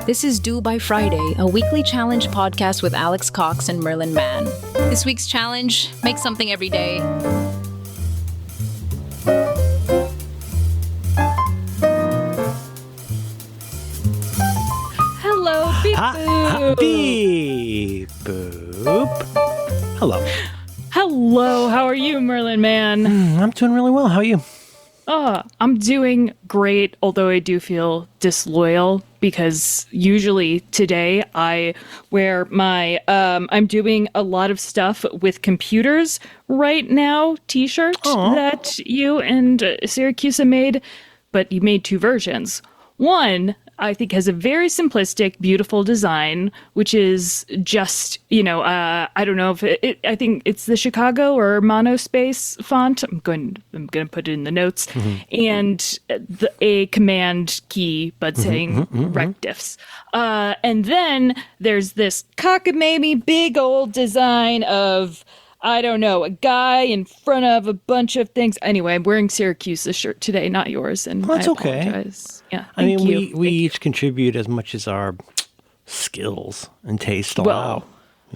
This is Due by Friday, a weekly challenge podcast with Alex Cox and Merlin Mann. This week's challenge: make something every day. Hello, beep boop. Beep boop. Hello. Hello, how are you, Merlin Mann? I'm doing really well. How are you? I'm doing great, although I do feel disloyal because usually today I wear my, I'm doing a lot of stuff with computers right now t-shirt that you and Syracuse made, but you made two versions. One, I think, has a very simplistic, beautiful design, which is just, I don't know if I think it's the Chicago or monospace font. I'm going to put it in the notes, and a command key, but saying rectifs. And then there's this cockamamie big old design of, I don't know, a guy in front of a bunch of things. Anyway, I'm wearing Syracuse's shirt today, not yours, and that's I okay. apologize. Yeah, I mean, you. we each contribute as much as our skills and taste allow.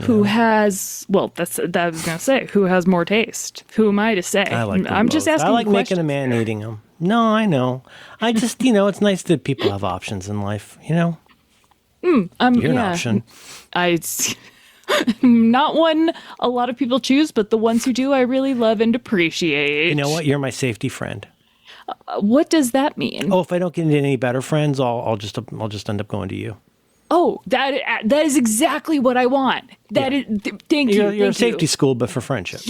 Who has? Well, that I was gonna say. Who has more taste? Who am I to say? I like them I'm both. just asking. I like making a questions man here. eating them. No, I know. I just, it's nice that people have options in life. You're an option. Not one a lot of people choose, but the ones who do, I really love and appreciate. You know what? You're my safety friend. What does that mean? Oh, if I don't get any better friends, I'll just end up going to you. Oh, that is exactly what I want. Thank you. You're a safety school, but for friendship.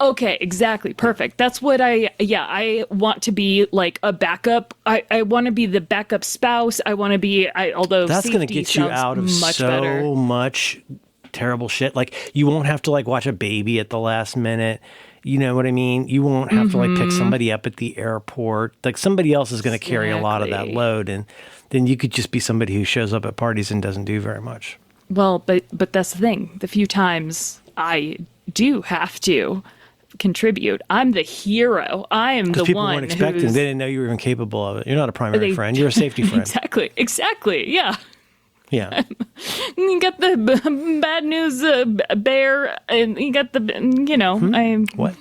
Okay, exactly. Perfect. That's what I want to be, like a backup. I want to be the backup spouse. I want to be, although that's going to safety get you out of much so better. much terrible shit. Like, you won't have to watch a baby at the last minute. You know what I mean? You won't have to pick somebody up at the airport. Like, somebody else is going to carry a lot of that load, and then you could just be somebody who shows up at parties and doesn't do very much. Well, but that's the thing. The few times do have to contribute, I'm the hero. I am the one. Because people weren't expecting. They didn't know you were even capable of it. You're not a primary friend. You're a safety friend. Exactly. Yeah. Yeah. You got the bad news bear, and you got the, What?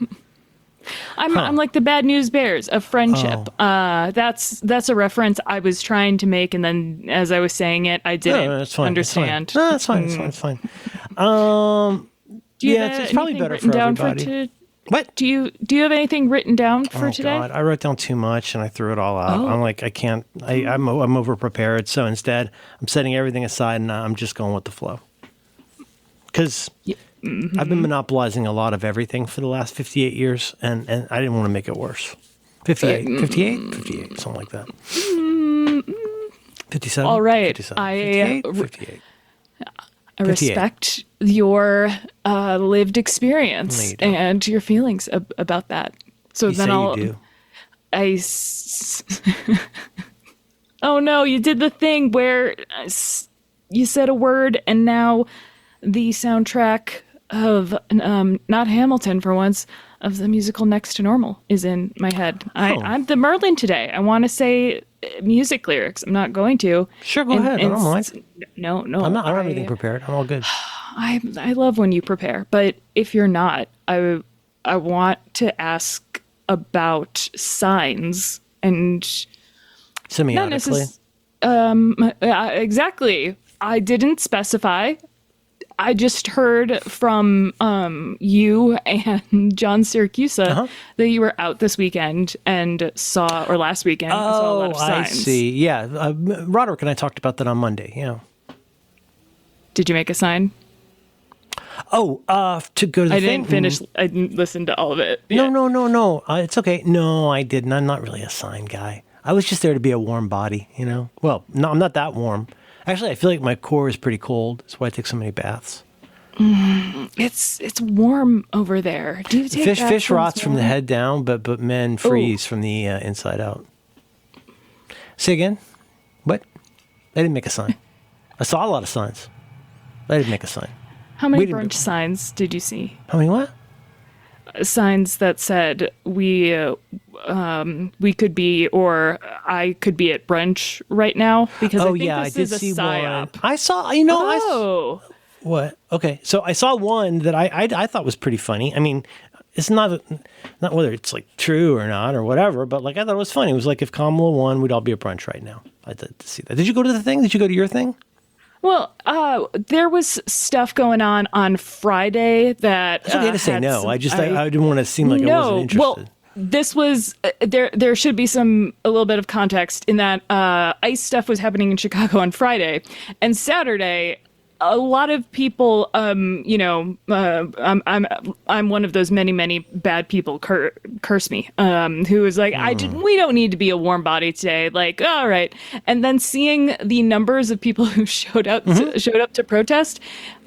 I'm like the bad news bears of friendship. That's a reference I was trying to make, and then as I was saying it, I didn't understand. No, that's fine. It's fine. It's probably better for everybody. What? Do you have anything written down for today? God, I wrote down too much and I threw it all out. I'm like, I can't. I'm over prepared. So instead, I'm setting everything aside and I'm just going with the flow. Because I've been monopolizing a lot of everything for the last 58 years, and I didn't want to make it worse. 58, something like that. 57. All right, 57, 58. I respect your lived experience and your feelings about that. So then you do. Oh no, you did the thing where you said a word and now the soundtrack of not Hamilton for once, of the musical Next to Normal is in my head. I'm the Merlin today. I want to say music lyrics. I'm not going to. Sure, go ahead. I don't mind. No. I don't have anything prepared. I'm all good. I love when you prepare, but if you're not, I want to ask about signs and semiotically. Exactly. I didn't specify. I just heard from you and John Syracuse that you were out this weekend and last weekend, saw a lot of signs. I see. Yeah. Roderick and I talked about that on Monday. Yeah. Did you make a sign? To go to the I thing? didn't finish. I didn't listen to all of it. No. It's okay. No, I didn't. I'm not really a sign guy. I was just there to be a warm body, Well, no, I'm not that warm. Actually, I feel like my core is pretty cold. That's why I take so many baths. It's warm over there. Do you take fish rots from the head down, but men freeze from the inside out. Say again? What? I didn't make a sign. I saw a lot of signs. I didn't make a sign. How many brunch signs did you see? How many what? signs that said we could be, or I could be at brunch right now, because I think this I did is a see psyop. one. I saw, what? Okay, so I saw one that I thought was pretty funny. I mean, it's not whether it's like true or not or whatever, but like I thought it was funny. It was like if Kamala won, we'd all be at brunch right now. I did see that. Did you go to the thing? Did you go to your thing? Well, there was stuff going on Friday that It's okay to say no. I didn't want to seem like I wasn't interested. Well, this was there should be a little bit of context in that ICE stuff was happening in Chicago on Friday, and Saturday a lot of people, I'm one of those many bad people curse me, who is like, we don't need to be a warm body today. Like, all right. And then seeing the numbers of people who showed up to protest,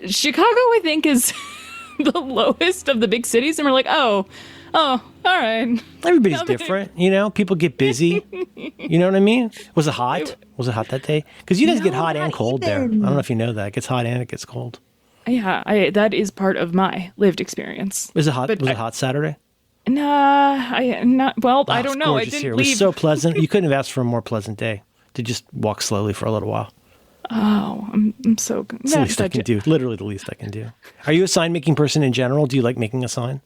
Chicago, I think, is the lowest of the big cities. And we're like, oh, all right. Everybody's different, people get busy. You know what I mean? Was it hot? Was it hot that day? Because you guys get hot and cold there. I don't know if you know that. It gets hot and it gets cold. Yeah, that is part of my lived experience. Was it hot? Was it hot Saturday? Nah, I don't know. I didn't here. leave. It was so pleasant. You couldn't have asked for a more pleasant day to just walk slowly for a little while. Oh, I'm so good. It's the least I can do. Literally the least I can do. Are you a sign making person in general? Do you like making a sign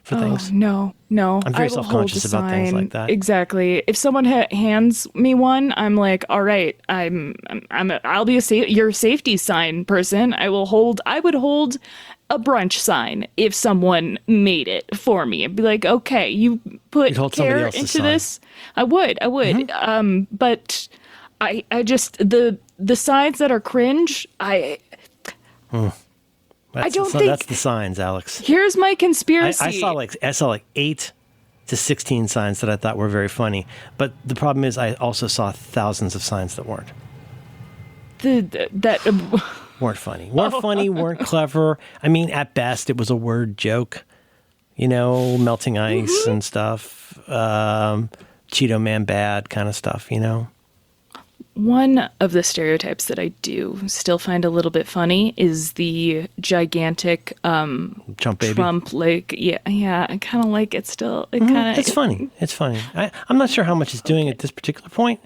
for things? No. I'm very self-conscious about things like that. Exactly. If someone hands me one, I'm like, all right, I'll be your safety sign person. I would hold a brunch sign if someone made it for me. I'd be like, okay, you put care into this. I would. Mm-hmm. But I just the signs that are cringe, I don't think that's the signs, Alex. Here's my conspiracy. I saw like 8 to 16 signs that I thought were very funny, but the problem is I also saw thousands of signs that weren't. Weren't funny. Weren't clever. I mean, at best, it was a word joke. Melting ice and stuff. Cheeto Man bad kind of stuff. One of the stereotypes that I do still find a little bit funny is the gigantic Trump baby. Trump, I kind of like it still. It's funny. It's funny. I'm not sure how much it's doing at this particular point,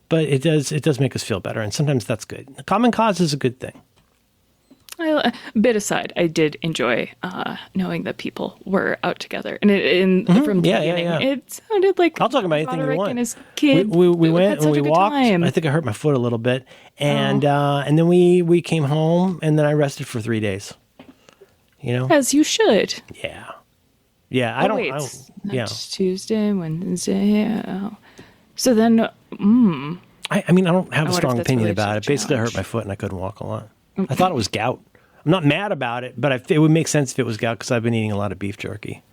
but it does make us feel better, and sometimes that's good. The common cause is a good thing. Bit aside, I did enjoy knowing that people were out together, and from the beginning, it sounded like I'll talk about anything you want. And his kid, we went and we walked. Time. I think I hurt my foot a little bit, and then we came home, and then I rested for 3 days. As you should. Yeah. I don't. Tuesday, Wednesday. So then, I mean, I don't have a strong opinion really about it. Basically, I hurt my foot and I couldn't walk a lot. I thought it was gout. I'm not mad about it, but it would make sense if it was gout because I've been eating a lot of beef jerky.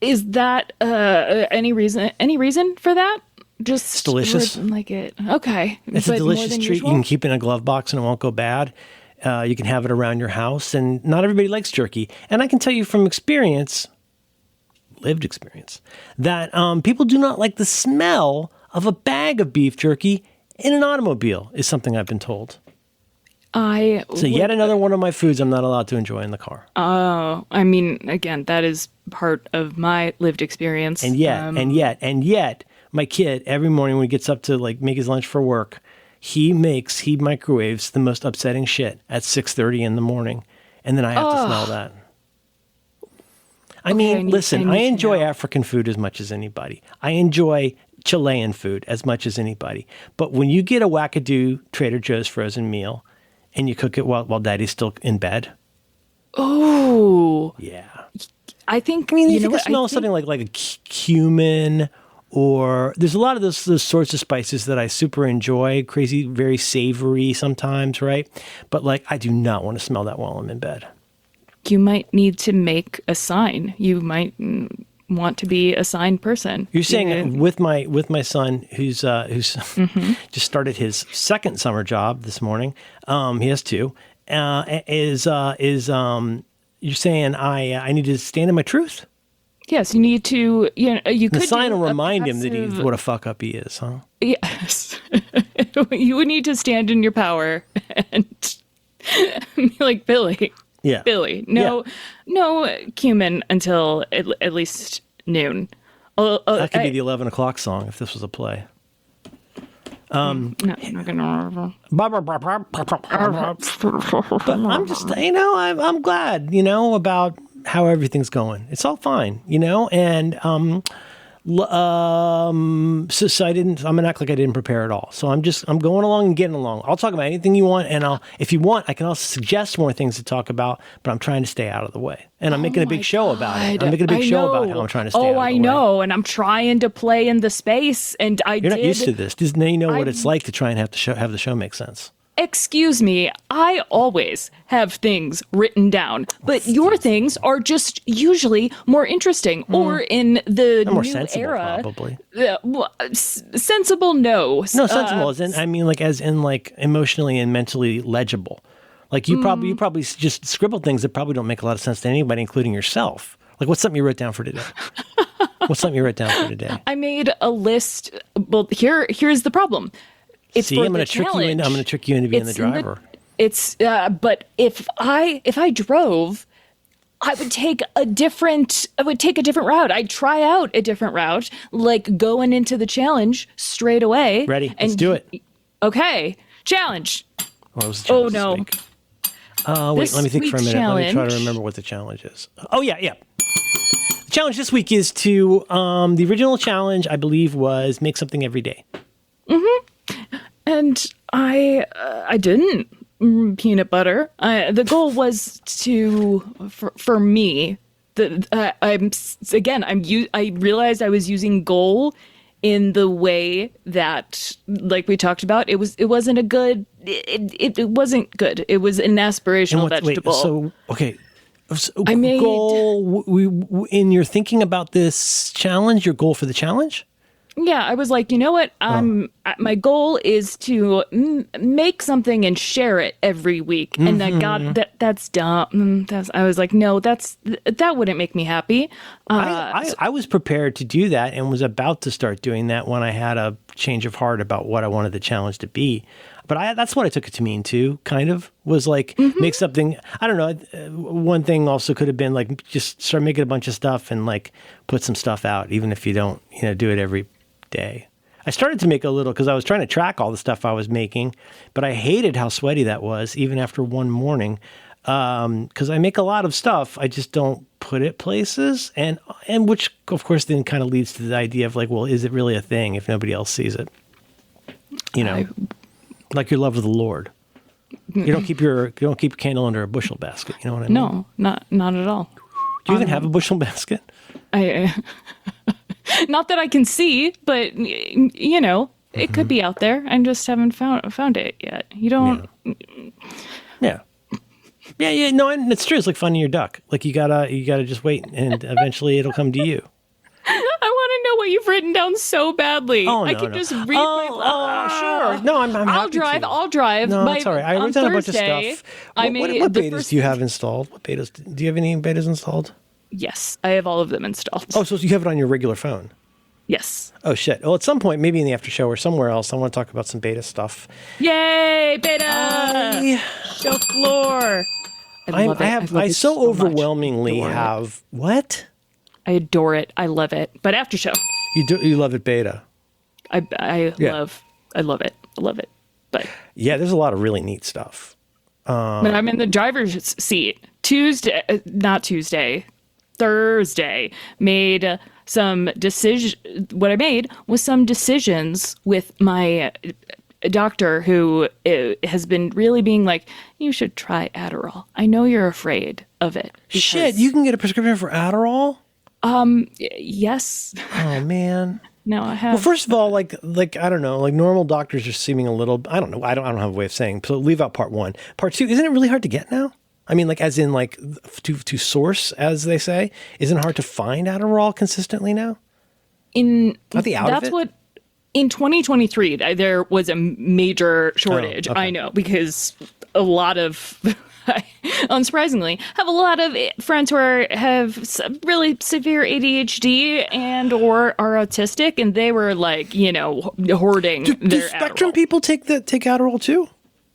Is that any reason for that? Just it's delicious. Like it. Okay. It's a delicious treat. Usual? You can keep it in a glove box and it won't go bad. You can have it around your house, and not everybody likes jerky. And I can tell you from lived experience, that people do not like the smell of a bag of beef jerky in an automobile, is something I've been told. Yet another one of my foods I'm not allowed to enjoy in the car. Oh, I mean, again, that is part of my lived experience. And yet, my kid, every morning when he gets up to make his lunch for work, he microwaves the most upsetting shit at 6:30 in the morning, and then I have to smell that. I enjoy African food as much as anybody. I enjoy Chilean food as much as anybody. But when you get a wackadoo Trader Joe's frozen meal and you cook it while Daddy's still in bed. Oh. Yeah. I think, you think smell something like a cumin, or there's a lot of those sorts of spices that I super enjoy. Crazy, very savory sometimes, right? But I do not want to smell that while I'm in bed. You might need to make a sign. You might want to be a sign person. You're saying with my son who's just started his second summer job this morning. He has 2. You're saying I need to stand in my truth? Yes, you need to. You could. The sign will remind him that he's what a fuck up he is, huh? Yes, you would need to stand in your power and be like, Billy. Yeah. Billy, no cumin until at least noon. That could be the 11 o'clock song if this was a play. No, I'm not gonna. But I'm just, I'm glad, about how everything's going. It's all fine, and so I'm gonna act like I didn't prepare at all. So I'm going along and getting along. I'll talk about anything you want, and if you want, I can also suggest more things to talk about. But I'm trying to stay out of the way, and I'm making a big show about it. I'm making a big show about how I'm trying to stay out of the way. I know, and I'm trying to play in the space, and You're not used to this. Now you know what it's like to try and have the show make sense. Excuse me, I always have things written down, but your things are just usually more interesting, or in the more new sensible, era. probably. Sensible, no. No, sensible as in, emotionally and mentally legible. Like you probably just scribble things that probably don't make a lot of sense to anybody, including yourself. Like, what's something you wrote down for today? I made a list. Well, here's the problem. It's See, I'm going to trick you into being the driver. But if I drove, I would take a different route. I'd try out a different route, like going into the challenge straight away. Ready? Let's do it. Okay, challenge. What was the challenge no. this week? Wait, let me think for a minute. Let me try to remember what the challenge is. Oh, yeah. The challenge this week is to, the original challenge, I believe, was make something every day. Mm-hmm. And I didn't peanut butter. The goal was for me. I realized I was using goal in the way that, like we talked about, it wasn't good. It wasn't good. It was an aspirational vegetable. I made goal. In your thinking about this challenge, your goal for the challenge. Yeah, I was like, you know what? My goal is to make something and share it every week. And I got that. That's dumb. I was like, no, that wouldn't make me happy. I was prepared to do that and was about to start doing that when I had a change of heart about what I wanted the challenge to be. But that's what I took it to mean too, kind of, was like make something, I don't know. One thing also could have been like just start making a bunch of stuff and like put some stuff out, even if you don't, do it every day. I started to make a little because I was trying to track all the stuff I was making, but I hated how sweaty that was even after one morning. Because I make a lot of stuff, I just don't put it places, and which of course then kind of leads to the idea of like, well, is it really a thing if nobody else sees it? Like your love of the Lord. You don't keep a candle under a bushel basket. You know what I mean? No, not at all. Do you even have a bushel basket? I not that I can see, but it could be out there. I just haven't found it yet. You don't. Yeah. No, and it's true. It's like finding your duck. Like you gotta just wait, and eventually it'll come to you. I want to know what you've written down so badly. Oh, no, I can just read sure. No, I'm I'll drive. No, that's all right. I wrote down a bunch of stuff. What betas do you have installed? Do you have any betas installed? Yes, I have all of them installed. Oh, so you have it on your regular phone? Yes. Oh, shit. Well, at some point, maybe in the after show or somewhere else, I want to talk about some beta stuff. Yay, beta! Show floor. I so overwhelmingly have... What? I adore it. I love it. But after show. You love it beta. I love it. I love it. But yeah, there's a lot of really neat stuff. But I'm in the driver's seat. Thursday made some decision. What I made was some decisions with my doctor, who has been really being like, you should try Adderall. I know you're afraid of it. Shit, you can get a prescription for Adderall? Yes. Oh man. No, I have. Well, first of all, like I don't know, like normal doctors are seeming a little. I don't know. I don't have a way of saying. So leave out part one. Part two. Isn't it really hard to get now? I mean, like as in like to source, as they say. Isn't it hard to find Adderall consistently now? In 2023, there was a major shortage. Oh, okay. I know, because a lot of. Unsurprisingly, have a lot of friends who have really severe ADHD and or are autistic, and they were like, hoarding their do spectrum Adderall. people take Adderall too?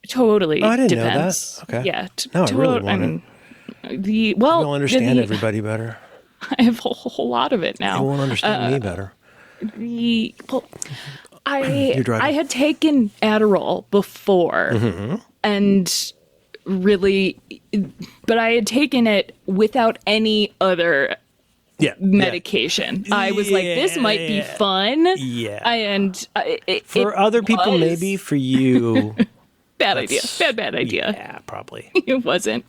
Totally. Oh, I didn't depends. know that. Okay. Yeah. No, I really want it. You'll understand everybody better. I have a whole lot of it now. You won't understand me better. I had taken Adderall before, and really, but I had taken it without any other medication. I was like, this might be fun. Yeah. For other people, maybe. For you, bad idea. Bad idea. Yeah, probably. It wasn't.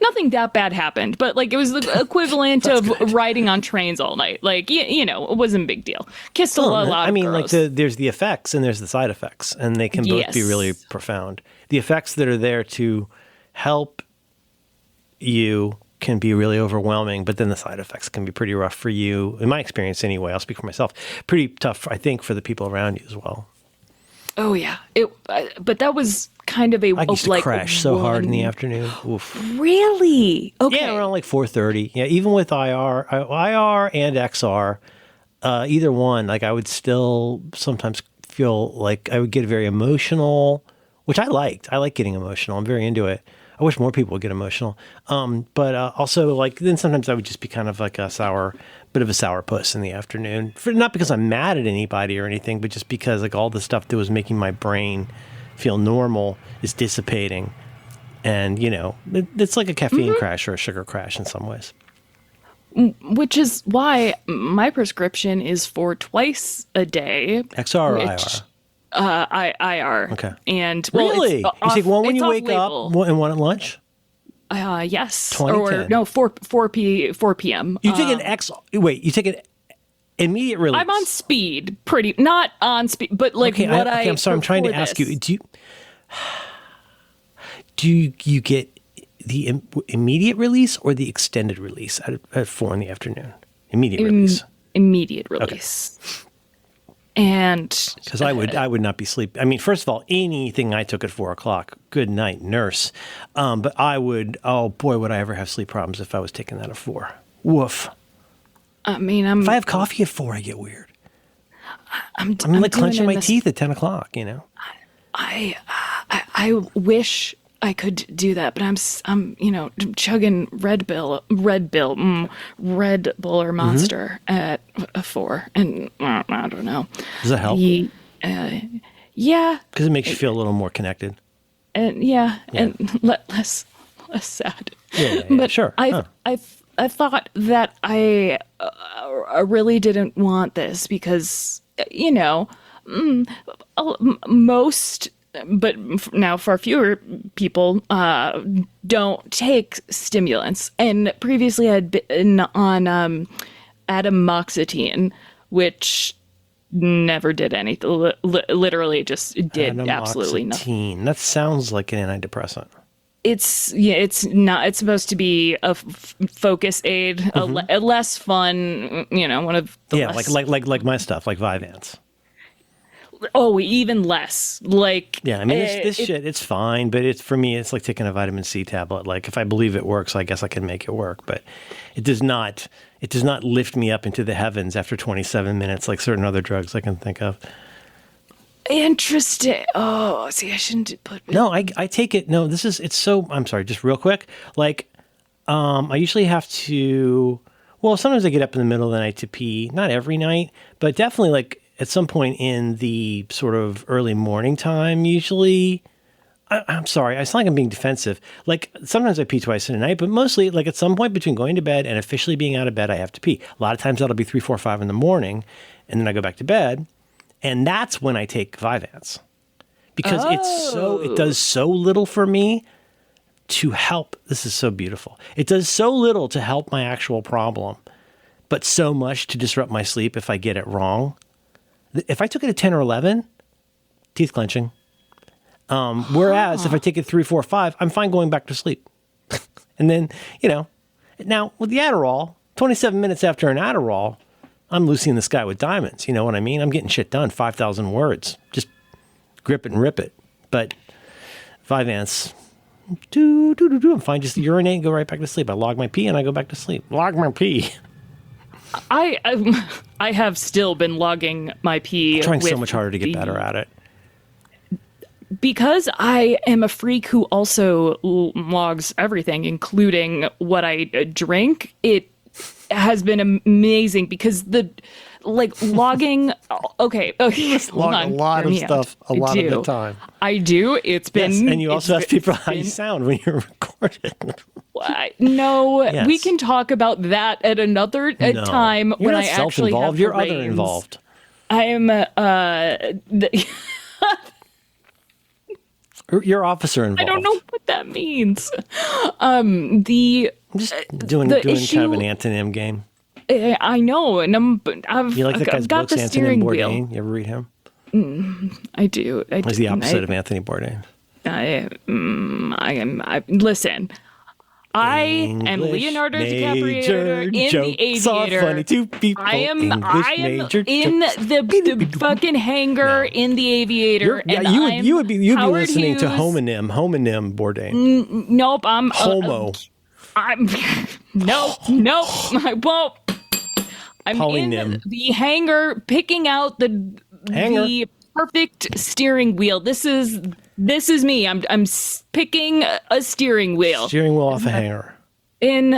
Nothing that bad happened, but like it was the equivalent of riding on trains all night. Like, you know, it wasn't a big deal. Kissed a lot of girls. Like there's the effects and there's the side effects, and they can both be really profound. The effects that are there to help you can be really overwhelming, but then the side effects can be pretty rough for you. In my experience anyway, I'll speak for myself. Pretty tough, I think, for the people around you as well. Oh, yeah. But that was kind of I used to crash so hard in the afternoon. Oof. Really? Okay. Yeah, around like 4:30. Yeah, even with IR and XR, either one, like I would still sometimes feel like I would get very emotional, which I liked. I like getting emotional. I'm very into it. I wish more people would get emotional. But also, like, then sometimes I would just be kind of like bit of a sourpuss in the afternoon. Not because I'm mad at anybody or anything, but just because like all the stuff that was making my brain feel normal is dissipating. And, you know, it's like a caffeine crash or a sugar crash in some ways. Which is why my prescription is for twice a day. XR or IR? IR. Okay. And really? You take one when you wake up and one at lunch? Yes. 20, or 10. No, 4 p.m. You take you take an immediate release. I'm on speed, not on speed, but like I'm sorry, I'm trying to ask you, do you get the immediate release or the extended release at 4 in the afternoon? Immediate release. Immediate release. Okay. And because I would not be sleeping. I mean, first of all, anything I took at 4:00, good night, nurse. But I would. Oh boy, would I ever have sleep problems if I was taking that at 4. Woof. I mean, if I have coffee at 4, I get weird. I'm like clenching my teeth at 10 o'clock. You know. I wish I could do that, but I'm chugging Red Bull or Monster at 4, and I don't know. Does that help? Yeah, because it makes you feel a little more connected. And and less sad. Yeah, but sure. I thought that I really didn't want this because most. But now far fewer people don't take stimulants. And previously I'd been on adamoxetine, which never did anything. Literally just did absolutely nothing. That sounds like an antidepressant. It's not. It's supposed to be a focus aid, a less fun. One of the like my stuff, like Vyvanse. Oh, even less. Like, yeah, I mean, this shit, it's fine, but for me, it's like taking a vitamin C tablet. Like, if I believe it works, I guess I can make it work. But it does not lift me up into the heavens after 27 minutes, like certain other drugs I can think of. Interesting. Oh, see, I shouldn't put. No, I take it. No, it's so. I'm sorry, just real quick. Like, I usually have to. Well, sometimes I get up in the middle of the night to pee. Not every night, but definitely like. At some point in the sort of early morning time, usually, I'm sorry, I sound like I'm being defensive. Like sometimes I pee twice in a night, but mostly like at some point between going to bed and officially being out of bed, I have to pee. A lot of times that'll be 3, 4, 5 in the morning, and then I go back to bed, and that's when I take Vyvanse because it does so little for me to help. This is so beautiful. It does so little to help my actual problem, but so much to disrupt my sleep if I get it wrong. If I took it at 10 or 11, teeth clenching. Whereas if I take it 3, 4, 5, I'm fine going back to sleep. And then, now with the Adderall, 27 minutes after an Adderall, I'm Lucy in the Sky with Diamonds. You know what I mean? I'm getting shit done, 5,000 words. Just grip it and rip it. But Vyvanse, I'm fine. Just urinate and go right back to sleep. I log my pee and I go back to sleep. Log my pee. I have still been logging my pee. I'm trying so much harder to get better at it. because I am a freak who also logs everything, including what I drink, it has been amazing because logging. Okay, hold on. A lot of stuff a lot of the time. I do. It's been. Yes, and you also ask people how you sound when you're recording. No, yes. We can talk about that at another time you're when not I actually have You're the other reins. involved. I am. You're officer involved. I don't know what that means. I'm just doing kind of an antonym game. I know, and You like that guy's I've got books, the Anthony steering wheel. Bourdain? You ever read him? I do. He's the opposite of Anthony Bourdain. Listen. I am Leonardo DiCaprio in The Aviator. Funny to people. I am in the fucking hangar in The Aviator. You would be listening Hughes. to homonym Bourdain. Nope, I'm Homo. Nope, I won't. I'm Polynym. in the hangar picking out the perfect steering wheel. This is me. I'm picking a steering wheel. Steering wheel off a hanger. In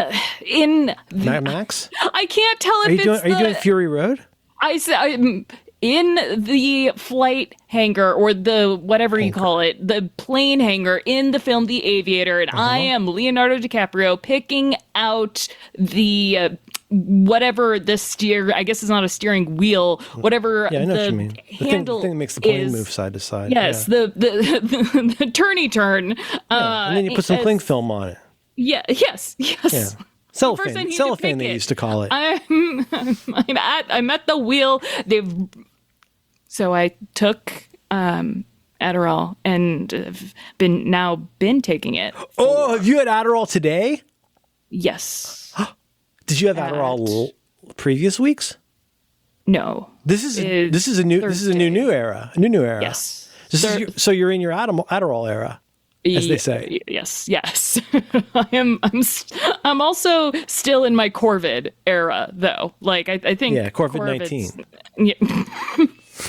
Mad Max? I can't tell if Are you doing Fury Road? I'm in the flight hangar, or the whatever you call it, the plane hangar in the film The Aviator, and I am Leonardo DiCaprio picking out the whatever the steer. I guess it's not a steering wheel. Whatever. Yeah, I know the what you mean. The handle thing that makes the plane is, move side to side. Yes, yeah. the turny turn. And then you put some cling film on it. Yeah. Yes. Yeah. Cellophane they used to call it. I'm at the wheel. So I took Adderall and have been taking it. Oh, have you had Adderall today? Yes. Did you have Adderall previous weeks? No. This is a new era. A new era. Yes. So you're in your Adderall era, as they say. Yes. I'm also still in my Corvid era, though. Like I think. Yeah, Corvid-19. Yeah.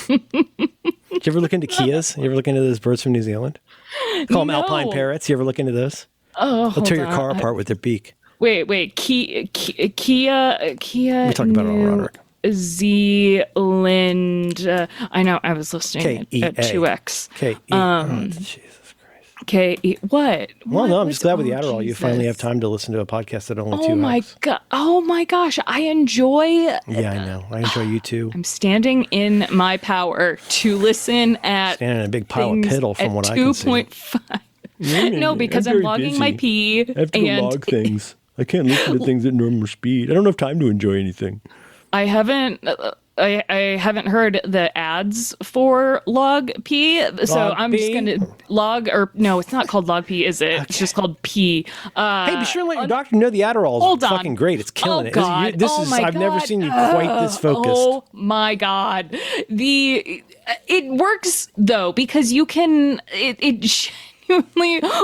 Did you ever look into Kias? You ever look into those birds from New Zealand? Call them alpine parrots. You ever look into those? Oh, they'll tear your car apart with their beak. Wait. Kia. We talked about it on Roderick. Zealand. I know. I was listening at 2X. Jesus Christ. K-E. What? Well, no, I'm just glad with the Adderall you finally have time to listen to a podcast at only 2X. Oh my gosh. I enjoy. Yeah, I know. I enjoy you too. I'm standing in my power to listen at. Standing in a big pile of piddle from what I can see. 2.5. No, because I'm logging my pee. I have to log things. I can't listen to things at normal speed. I don't have time to enjoy anything. I haven't heard the ads for Log P, so I'm just gonna log, or no, it's not called Log P, is it? Okay. It's just called P. Hey, be sure to let your doctor know the Adderall is fucking great. It's killing it. I've never seen you quite this focused. Oh my God. It works though, because you can, it genuinely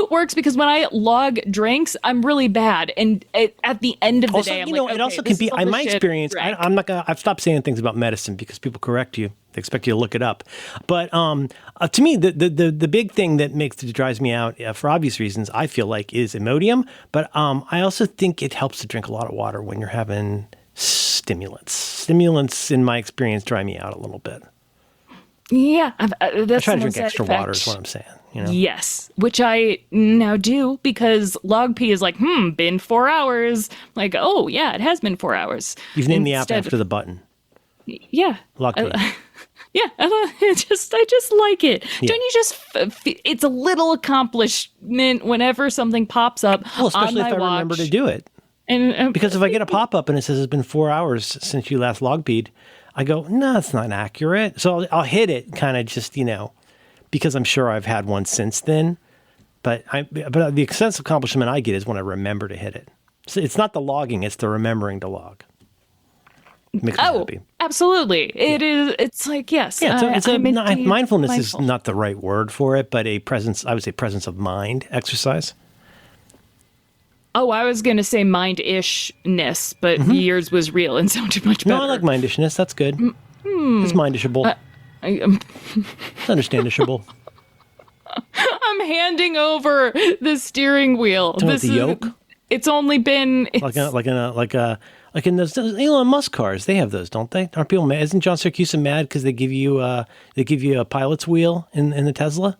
works, because when I log drinks, I'm really bad, and at the end of the day, I'm like, it also can be. In my experience, I'm not gonna. I've stopped saying things about medicine because people correct you. They expect you to look it up. But to me, the big thing that drives me out for obvious reasons, I feel like, is Imodium. But I also think it helps to drink a lot of water when you're having stimulants. Stimulants, in my experience, dry me out a little bit. Yeah, I try to drink extra water is what I'm saying. You know? Yes, which I now do, because Log P is like, been 4 hours. Like, oh yeah, it has been 4 hours. You've named the app after the button. Yeah. Log P. Yeah, I just like it. Yeah. Don't you just? It's a little accomplishment whenever something pops up. Well, especially on my if I watch. remember to do it. And because if I get a pop up and it says it's been 4 hours since you last log P'd, I go, no, it's not accurate. So I'll hit it, kind of just because I'm sure I've had one since then. But the sense of accomplishment I get is when I remember to hit it. So it's not the logging; it's the remembering to log. Makes me happy. Absolutely. Yeah. It is. It's like, yes. Yeah, mindfulness is not the right word for it, but I would say presence of mind exercise. Oh, I was going to say mind-ishness, but yours was real and sounded much better. No, I like mindishness. That's good. It's mindishable. It's understandishable. handing over the steering wheel. With the yoke? It's only been like in those Elon Musk cars. They have those, don't they? Aren't people mad? Isn't John Siracusa mad because they give you a pilot's wheel in the Tesla?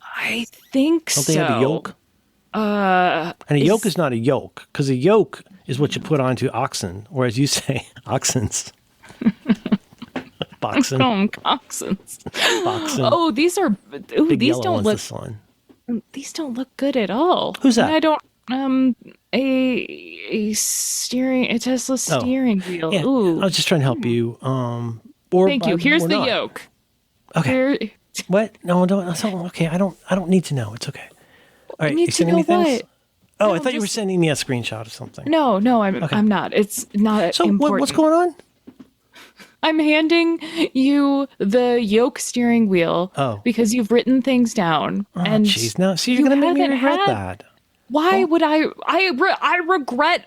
I think Don't they have a yoke? And a yoke is not a yoke, because a yoke is what you put onto oxen, or as you say, oxens. Boxen. Oxens. Boxen. Oh, these are. Ooh, Big these yellow don't one's look. the sun. These don't look good at all. Who's that? I don't. A Tesla steering wheel. Yeah, Ooh. I was just trying to help you. Thank you. Here's the yoke. Okay. What? No, don't. Okay, I don't need to know. It's okay. All right, need you to sending know me things? what? Oh, No, I thought you were just- sending me a screenshot of something. No, I'm not. It's not So important. what's going on? I'm handing you the yoke steering wheel because you've written things down. Oh, and jeez. Now, see, you're going to make me regret that. Why would I regret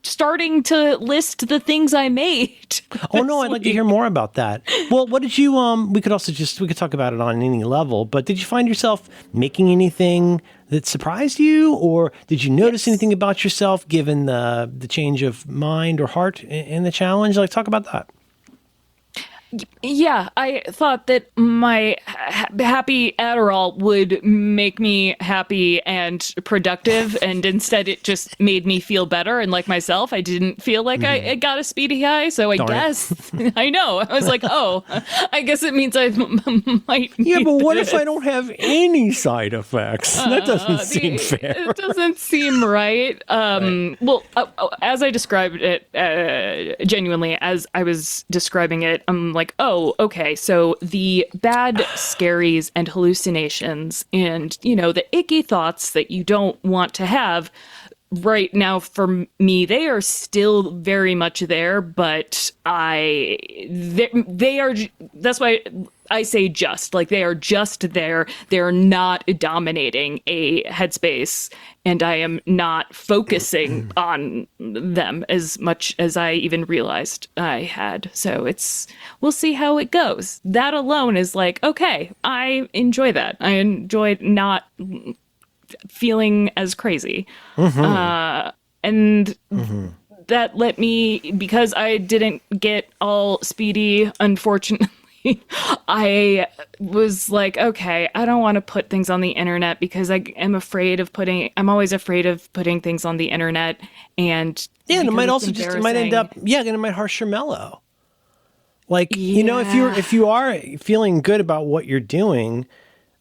starting to list the things I made. Oh no, I'd like to hear more about that. Well, what did you we could talk about it on any level, but did you find yourself making anything that surprised you, or did you notice anything about yourself given the change of mind or heart in the challenge? Like, talk about that. Yeah, I thought that my happy Adderall would make me happy and productive, and instead it just made me feel better and like myself. I didn't feel like I got a speedy high, so I guess I know. I was like, oh, I guess it means I might. Yeah, but what if I don't have any side effects? That doesn't seem fair. It doesn't seem right. Well, as I described it, genuinely, as I was describing it, I'm like, oh, okay, so the bad scaries and hallucinations and, the icky thoughts that you don't want to have right now for me, they are still very much there, but they are, that's why I say just, like, they are just there. They're not dominating a headspace, and I am not focusing on them as much as I even realized I had. So we'll see how it goes. That alone is like, okay, I enjoy that. I enjoy not feeling as crazy. And that let me, because I didn't get all speedy, unfortunately, I was like, okay, I don't want to put things on the internet because I'm always afraid of putting things on the internet. And it might also it might end up, and it might harsh your mellow. Like, if you are feeling good about what you're doing,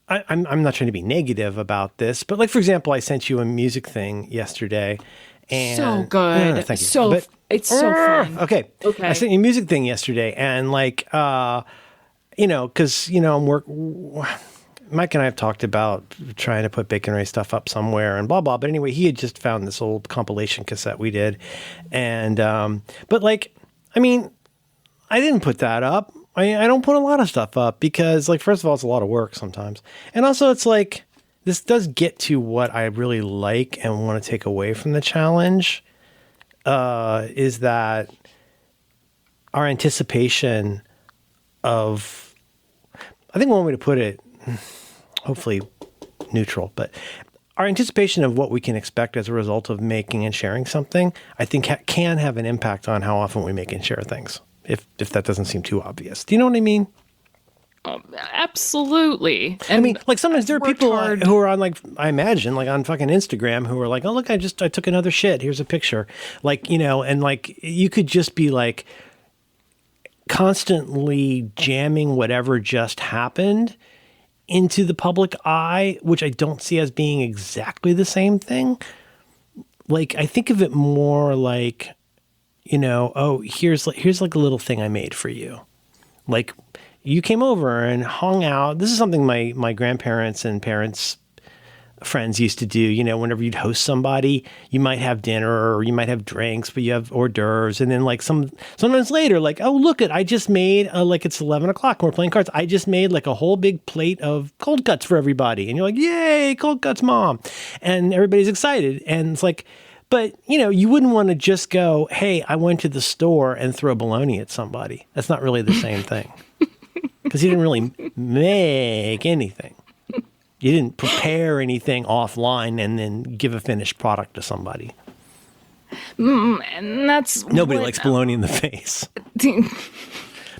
I'm not trying to be negative about this, but like, for example, I sent you a music thing yesterday. And so good. Thank you. It's so fun. Okay. I sent you a music thing yesterday, and like, because, Mike and I have talked about trying to put Bacon Ray stuff up somewhere and blah, blah. But anyway, he had just found this old compilation cassette we did. And, but like, I mean, I didn't put that up. I don't put a lot of stuff up because, like, first of all, it's a lot of work sometimes. And also it's like, this does get to what I really like and want to take away from the challenge, is that our anticipation of, I think one way to put it, hopefully neutral, but our anticipation of what we can expect as a result of making and sharing something, I think can have an impact on how often we make and share things, if that doesn't seem too obvious. Do you know what I mean? Absolutely. And I mean, like, sometimes there are people who are on, like, I imagine, like, on fucking Instagram who are like, oh, look, I took another shit. Here's a picture. Like, and like, you could just be like constantly jamming whatever just happened into the public eye, which I don't see as being exactly the same thing. Like, I think of it more like, oh, here's like a little thing I made for you. Like, you came over and hung out. This is something my grandparents and parents' friends used to do. Whenever you'd host somebody, you might have dinner or you might have drinks, but you have hors d'oeuvres. And then, like, sometimes later, like, oh, look, I just made, like, it's 11 o'clock and we're playing cards. I just made, like, a whole big plate of cold cuts for everybody. And you're like, yay, cold cuts, Mom. And everybody's excited. And it's like, but, you wouldn't want to just go, hey, I went to the store and throw bologna at somebody. That's not really the same thing. Because you didn't really make anything. You didn't prepare anything offline and then give a finished product to somebody. And that's nobody likes bologna in the face.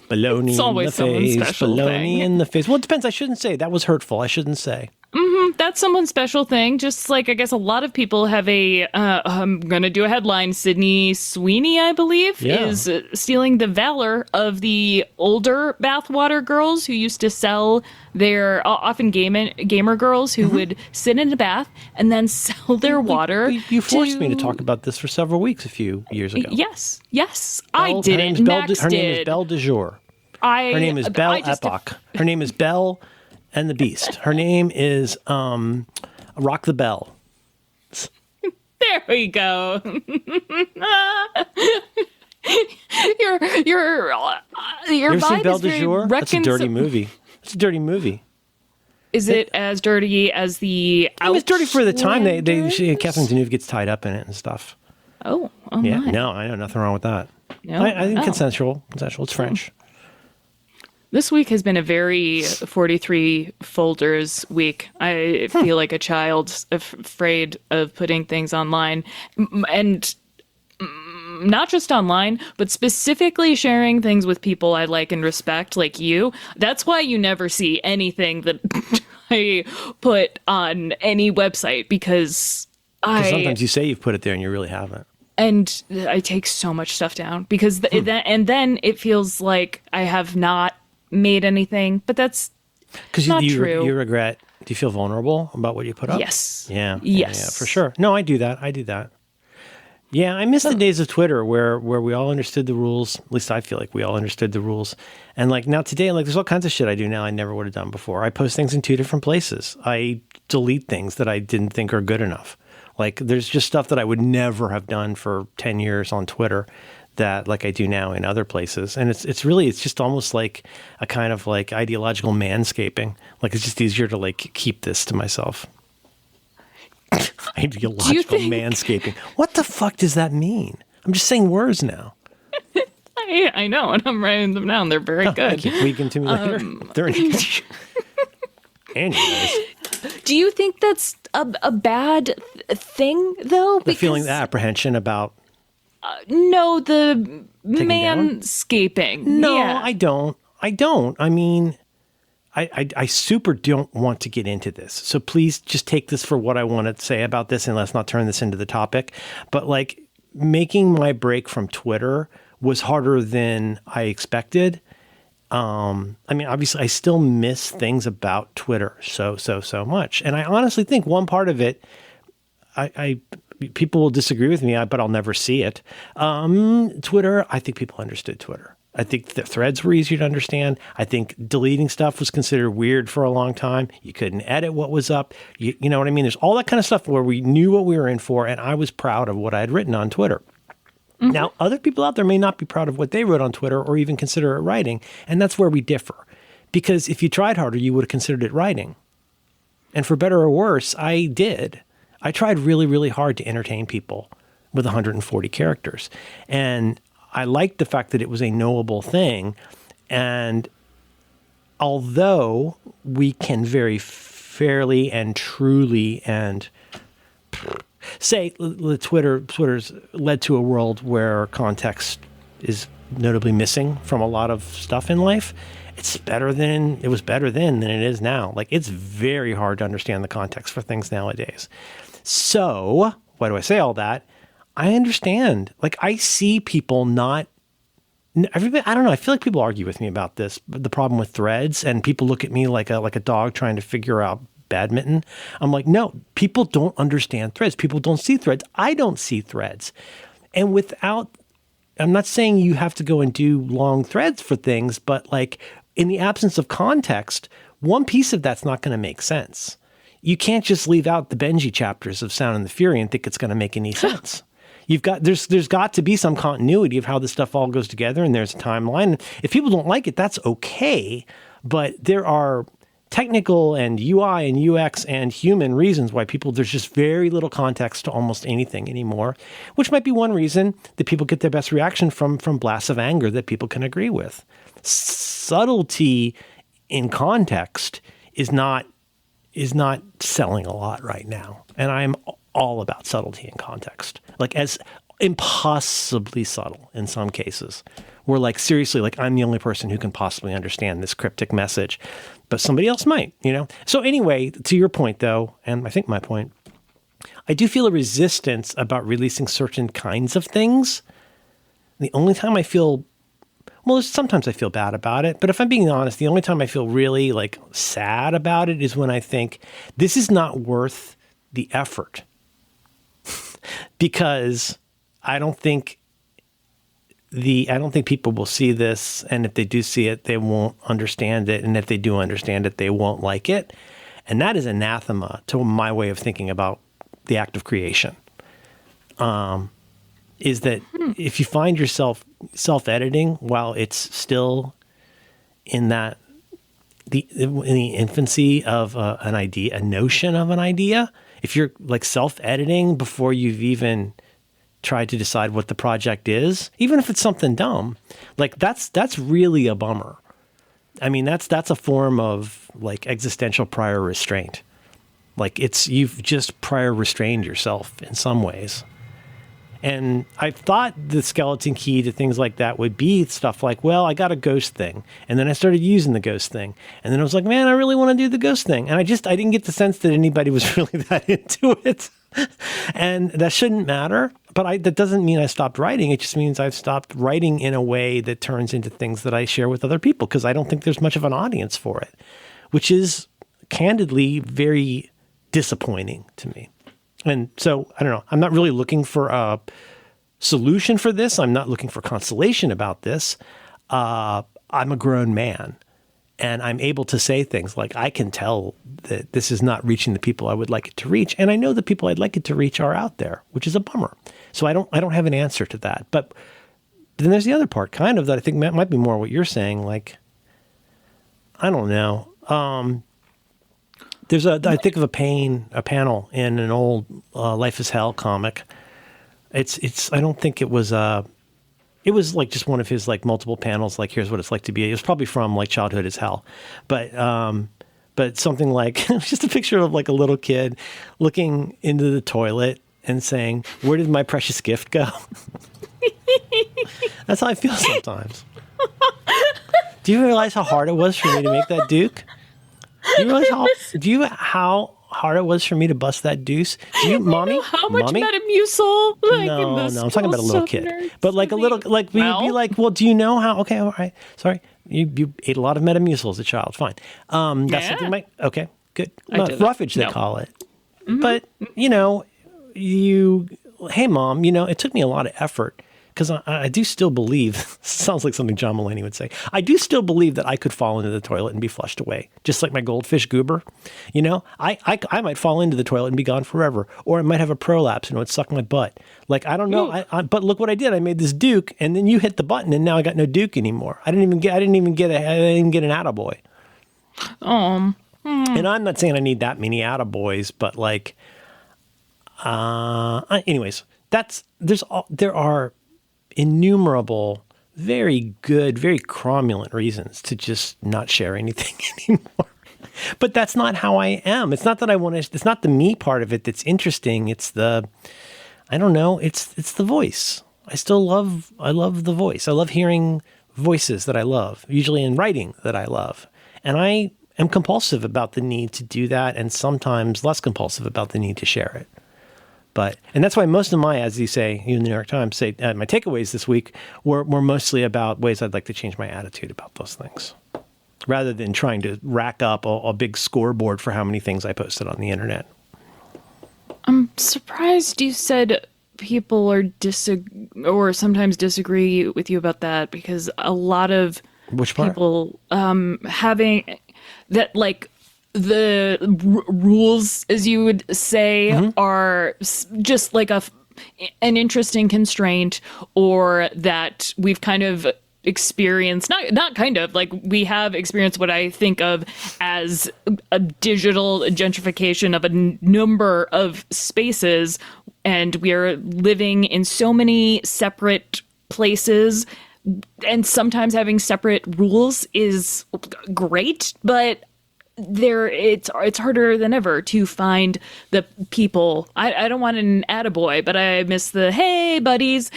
Bologna It's always in the someone's face. special Bologna thing. in the face. Well, it depends. I shouldn't say. That was hurtful. I shouldn't say. That's someone's special thing. Just like I guess a lot of people have a. I'm gonna do a headline. Sydney Sweeney, I believe, is stealing the valor of the older bathwater girls who used to sell their often gamer girls who would sit in a bath and then sell their water. You forced me to talk about this for several weeks a few years ago. Yes, I didn't. Max her did. name is Belle de Jour. Her name is Belle Epoch. Her name is Belle and the Beast. Her name is Rock the Bell. There we go. your You ever seen vibe Belle is de very Jour? That's a dirty movie. It's a dirty movie. Is it as dirty as the? It was dirty for the time. Outlanders? Catherine Deneuve gets tied up in it and stuff. Oh Yeah, my. no, I know nothing wrong with that. No? I think Oh. consensual. It's French. This week has been a very 43 folders week. I feel like a child afraid of putting things online. And not just online, but specifically sharing things with people I like and respect, like you. That's why you never see anything that I put on any website, because Sometimes you say you've put it there and you really haven't. And I take so much stuff down because and then it feels like I have not made anything, but that's not true. You regret. Do you feel vulnerable about what you put up? Yes. Yeah. Yes. Yeah, for sure. No, I do that. Yeah, I miss the days of Twitter where we all understood the rules. At least I feel like we all understood the rules. And like now today, like there's all kinds of shit I do now I never would have done before. I post things in 2 different places. I delete things that I didn't think are good enough. Like there's just stuff that I would never have done for 10 years on Twitter that like I do now in other places. And it's just almost like a kind of like ideological manscaping. Like it's just easier to like keep this to myself. Ideological manscaping. What the fuck does that mean? I'm just saying words now. I know, and I'm writing them down. They're very good. Will you give them to me later? They're in- Anyways. Do you think that's a bad thing, though? The feeling, the apprehension about... No, the Taking manscaping. No, Yeah. I don't. I mean, I super don't want to get into this. So please just take this for what I want to say about this and let's not turn this into the topic. But like making my break from Twitter was harder than I expected. I mean, obviously I still miss things about Twitter so much. And I honestly think one part of it, people will disagree with me, but I'll never see it. Twitter, I think people understood Twitter. I think the threads were easier to understand. I think deleting stuff was considered weird for a long time. You couldn't edit what was up. You know what I mean? There's all that kind of stuff where we knew what we were in for, and I was proud of what I had written on Twitter. Mm-hmm. Now, other people out there may not be proud of what they wrote on Twitter or even consider it writing, and that's where we differ. Because if you tried harder, you would have considered it writing. And for better or worse, I did. I tried really, really hard to entertain people with 140 characters. And I liked the fact that it was a knowable thing. And although we can very fairly and truly and say Twitter's led to a world where context is notably missing from a lot of stuff in life, it was better then than it is now. Like it's very hard to understand the context for things nowadays. So why do I say all that? I understand. Like I see people everybody, I don't know. I feel like people argue with me about this, the problem with threads, and people look at me like a dog trying to figure out badminton. I'm like, no, people don't understand threads. People don't see threads. I don't see threads. And I'm not saying you have to go and do long threads for things, but like in the absence of context, one piece of that's not going to make sense. You can't just leave out the Benji chapters of Sound and the Fury and think it's going to make any sense. There's got to be some continuity of how this stuff all goes together, and there's a timeline. If people don't like it, that's okay. But there are technical and UI and UX and human reasons why there's just very little context to almost anything anymore, which might be one reason that people get their best reaction from blasts of anger that people can agree with. Subtlety in context is not is not selling a lot right now. And I'm all about subtlety and context, like as impossibly subtle in some cases. Where like, seriously, like I'm the only person who can possibly understand this cryptic message, but somebody else might, you know? So anyway, to your point though, and I think my point, I do feel a resistance about releasing certain kinds of things. The only time I feel, well, sometimes I feel bad about it, but if I'm being honest, the only time I feel really like sad about it is when I think this is not worth the effort. Because I don't think people will see this, and if they do see it, they won't understand it, and if they do understand it, they won't like it. And that is anathema to my way of thinking about the act of creation. Is that if you find yourself self-editing while it's still in the infancy of an idea, a notion of an idea, if you're like self-editing before you've even tried to decide what the project is, even if it's something dumb, like that's really a bummer. I mean, that's a form of like existential prior restraint. Like you've just prior restrained yourself in some ways. And I thought the skeleton key to things like that would be stuff like, well, I got a ghost thing. And then I started using the ghost thing. And then I was like, man, I really want to do the ghost thing. And I didn't get the sense that anybody was really that into it. And that shouldn't matter. But that doesn't mean I stopped writing. It just means I've stopped writing in a way that turns into things that I share with other people, because I don't think there's much of an audience for it, which is candidly very disappointing to me. And so, I don't know, I'm not really looking for a solution for this. I'm not looking for consolation about this. I'm a grown man, and I'm able to say things like, I can tell that this is not reaching the people I would like it to reach. And I know the people I'd like it to reach are out there, which is a bummer. So I don't have an answer to that. But then there's the other part kind of that I think might be more what you're saying. Like, I don't know. I think of a panel in an old Life is Hell comic. I don't think it was like just one of his like multiple panels, like here's what it's like to be. It was probably from like Childhood is Hell. But something like, it was just a picture of like a little kid looking into the toilet and saying, where did my precious gift go? That's how I feel sometimes. Do you realize how hard it was for me to make that Duke? Do you realize how hard it was for me to bust that deuce? Do you, mommy? How much mommy? Metamucil? Like, no, I'm talking about a little kid. But like a little, like we'd be like, well, do you know how? Okay, all right, sorry, you ate a lot of Metamucil as a child. Fine. That's something. Okay, good. Roughage, they call it. Mm-hmm. But hey, mom, it took me a lot of effort. Because I do still believe, sounds like something John Mulaney would say, I do still believe that I could fall into the toilet and be flushed away, just like my goldfish goober. I might fall into the toilet and be gone forever, or I might have a prolapse and it would suck my butt. Like, I don't know, but look what I did. I made this Duke, and then you hit the button, and now I got no Duke anymore. I didn't even get an attaboy. And I'm not saying I need that many attaboys, but like, anyways, there are innumerable, very good, very cromulent reasons to just not share anything anymore. But that's not how I am. It's not that I want to, it's not the me part of it that's interesting. It's the voice. I love the voice. I love hearing voices that I love, usually in writing that I love. And I am compulsive about the need to do that, and sometimes less compulsive about the need to share it. And that's why most of my, as you say, even the New York Times say, my takeaways this week were mostly about ways I'd like to change my attitude about those things, rather than trying to rack up a big scoreboard for how many things I posted on the internet. I'm surprised you said people or sometimes disagree with you about that, because a lot of people having that, like, the rules, as you would say, are just like an interesting constraint, or that we've kind of experienced, not kind of, like, we have experienced what I think of as a digital gentrification of a number of spaces, and we are living in so many separate places, and sometimes having separate rules is great, but it's harder than ever to find the people. I don't want an attaboy, but I miss the hey buddies,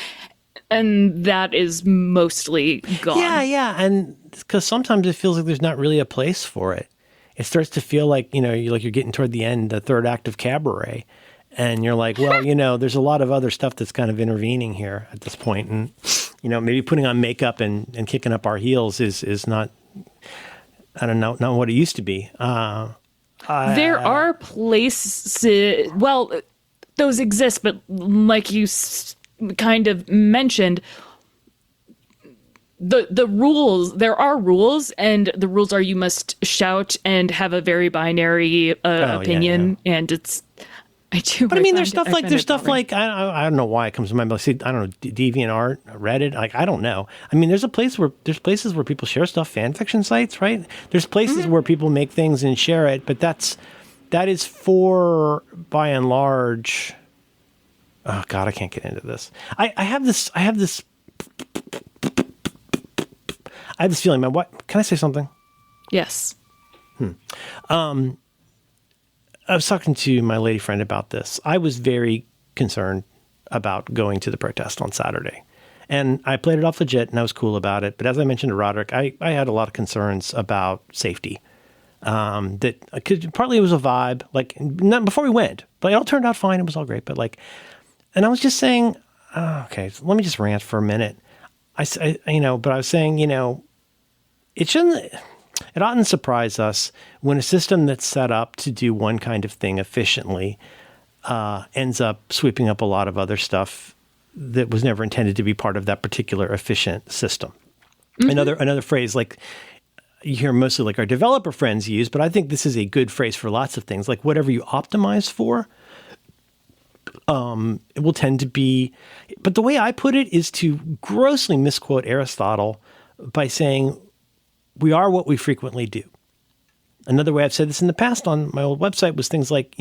and that is mostly gone. Yeah, and because sometimes it feels like there's not really a place for it. It starts to feel like you're getting toward the end, the third act of Cabaret, and you're like, well, there's a lot of other stuff that's kind of intervening here at this point, and maybe putting on makeup and kicking up our heels is not. I don't know, not what it used to be. There are places, well, those exist, but like you kind of mentioned, the rules, there are rules, and the rules are you must shout and have a very binary opinion, and it's... But I mean, there's stuff like I don't know why it comes to mind. But I don't know, DeviantArt, Reddit. Like I don't know. I mean, there's places where people share stuff, fan fiction sites, right? There's places where people make things and share it, but that is for by and large. Oh God, I can't get into this. I have this feeling. What can I say something? Yes. I was talking to my lady friend about this. I was very concerned about going to the protest on Saturday. And I played it off legit and I was cool about it. But as I mentioned to Roderick, I had a lot of concerns about safety. Partly it was a vibe, like not before we went, but it all turned out fine. It was all great. But and I was just saying, okay, so let me just rant for a minute. But I was saying, it oughtn't surprise us when a system that's set up to do one kind of thing efficiently ends up sweeping up a lot of other stuff that was never intended to be part of that particular efficient system. Mm-hmm. Another phrase like you hear mostly like our developer friends use, but I think this is a good phrase for lots of things. Like whatever you optimize for, it will tend to be. But the way I put it is to grossly misquote Aristotle by saying, we are what we frequently do. Another way I've said this in the past on my old website was things like,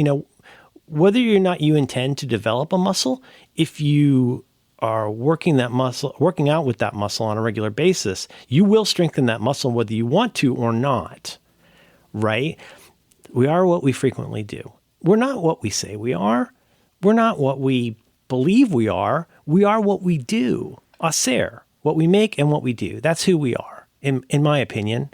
whether or not you intend to develop a muscle, if you are working out with that muscle on a regular basis, you will strengthen that muscle whether you want to or not, right? We are what we frequently do. We're not what we say we are. We're not what we believe we are. We are what we do. Aser, what we make and what we do. That's who we are. In my opinion.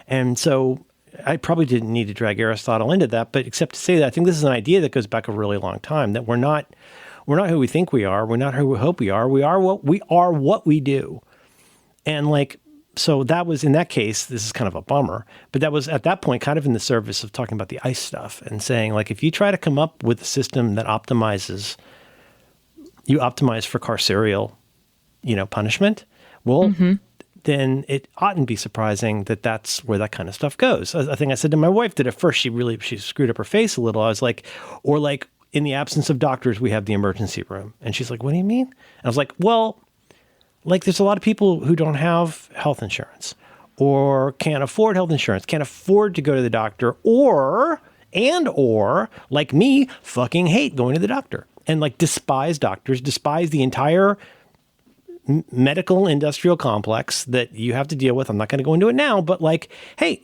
And so I probably didn't need to drag Aristotle into that, but except to say that I think this is an idea that goes back a really long time, that we're not who we think we are. We're not who we hope we are. We are what we do. And so that was, in that case, this is kind of a bummer, but that was at that point kind of in the service of talking about the ICE stuff and saying if you try to come up with a system that optimize for carceral, punishment, well, then it oughtn't be surprising that that's where that kind of stuff goes. I think I said to my wife that at first she screwed up her face a little. I was like, in the absence of doctors, we have the emergency room. And she's like, what do you mean? And I was like, well, there's a lot of people who don't have health insurance or can't afford health insurance, can't afford to go to the doctor or like me, fucking hate going to the doctor and despise doctors, despise the entire medical industrial complex that you have to deal with. I'm not going to go into it now, but hey,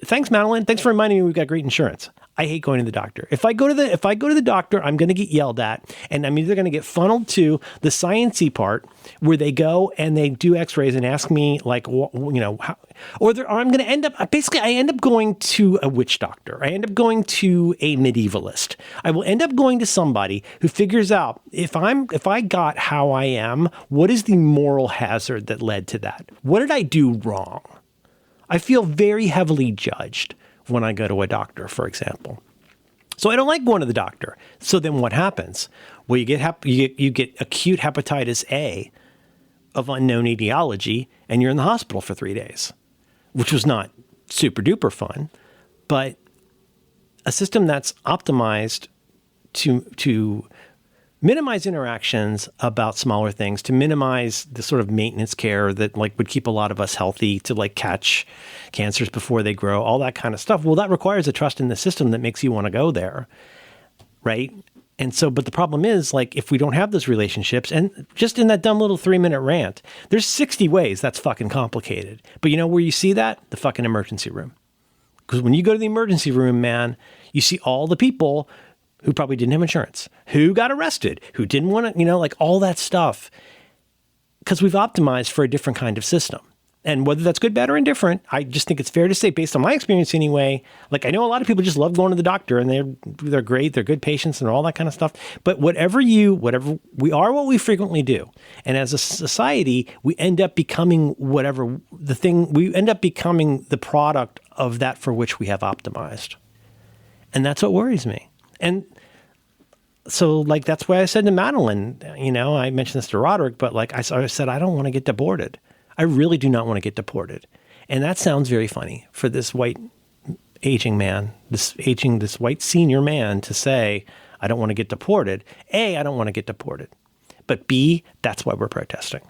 thanks, Madeline. Thanks for reminding me we've got great insurance. I hate going to the doctor. If I go to the doctor, I'm going to get yelled at, and I'm either going to get funneled to the sciencey part where they go and they do X-rays and ask me how, or I'm going to end up I end up going to a witch doctor. I end up going to a medievalist. I will end up going to somebody who figures out if I got how I am, what is the moral hazard that led to that? What did I do wrong? I feel very heavily judged when I go to a doctor, for example. So I don't like going to the doctor. So then what happens? Well, you get acute hepatitis A of unknown etiology, and you're in the hospital for 3 days, which was not super duper fun, but a system that's optimized to minimize interactions about smaller things, to minimize the sort of maintenance care that would keep a lot of us healthy, to catch cancers before they grow, all that kind of stuff. Well, that requires a trust in the system that makes you want to go there, right? And so, but the problem is, if we don't have those relationships, and just in that dumb little 3-minute rant, there's 60 ways that's fucking complicated. But you know where you see that? The fucking emergency room. Because when you go to the emergency room, man, you see all the people who probably didn't have insurance, who got arrested, who didn't want to, like all that stuff. Because we've optimized for a different kind of system. And whether that's good, bad, or indifferent, I just think it's fair to say, based on my experience anyway, like I know a lot of people just love going to the doctor and they're great, they're good patients and all that kind of stuff. But whatever we are what we frequently do. And as a society, we end up becoming we end up becoming the product of that for which we have optimized. And that's what worries me. And so, like, that's why I said to Madeline, I mentioned this to Roderick, but like I said, I don't want to get deported. I really do not want to get deported. And that sounds very funny for this white aging man, this white senior man to say, I don't want to get deported. A, I don't want to get deported. But B, that's why we're protesting.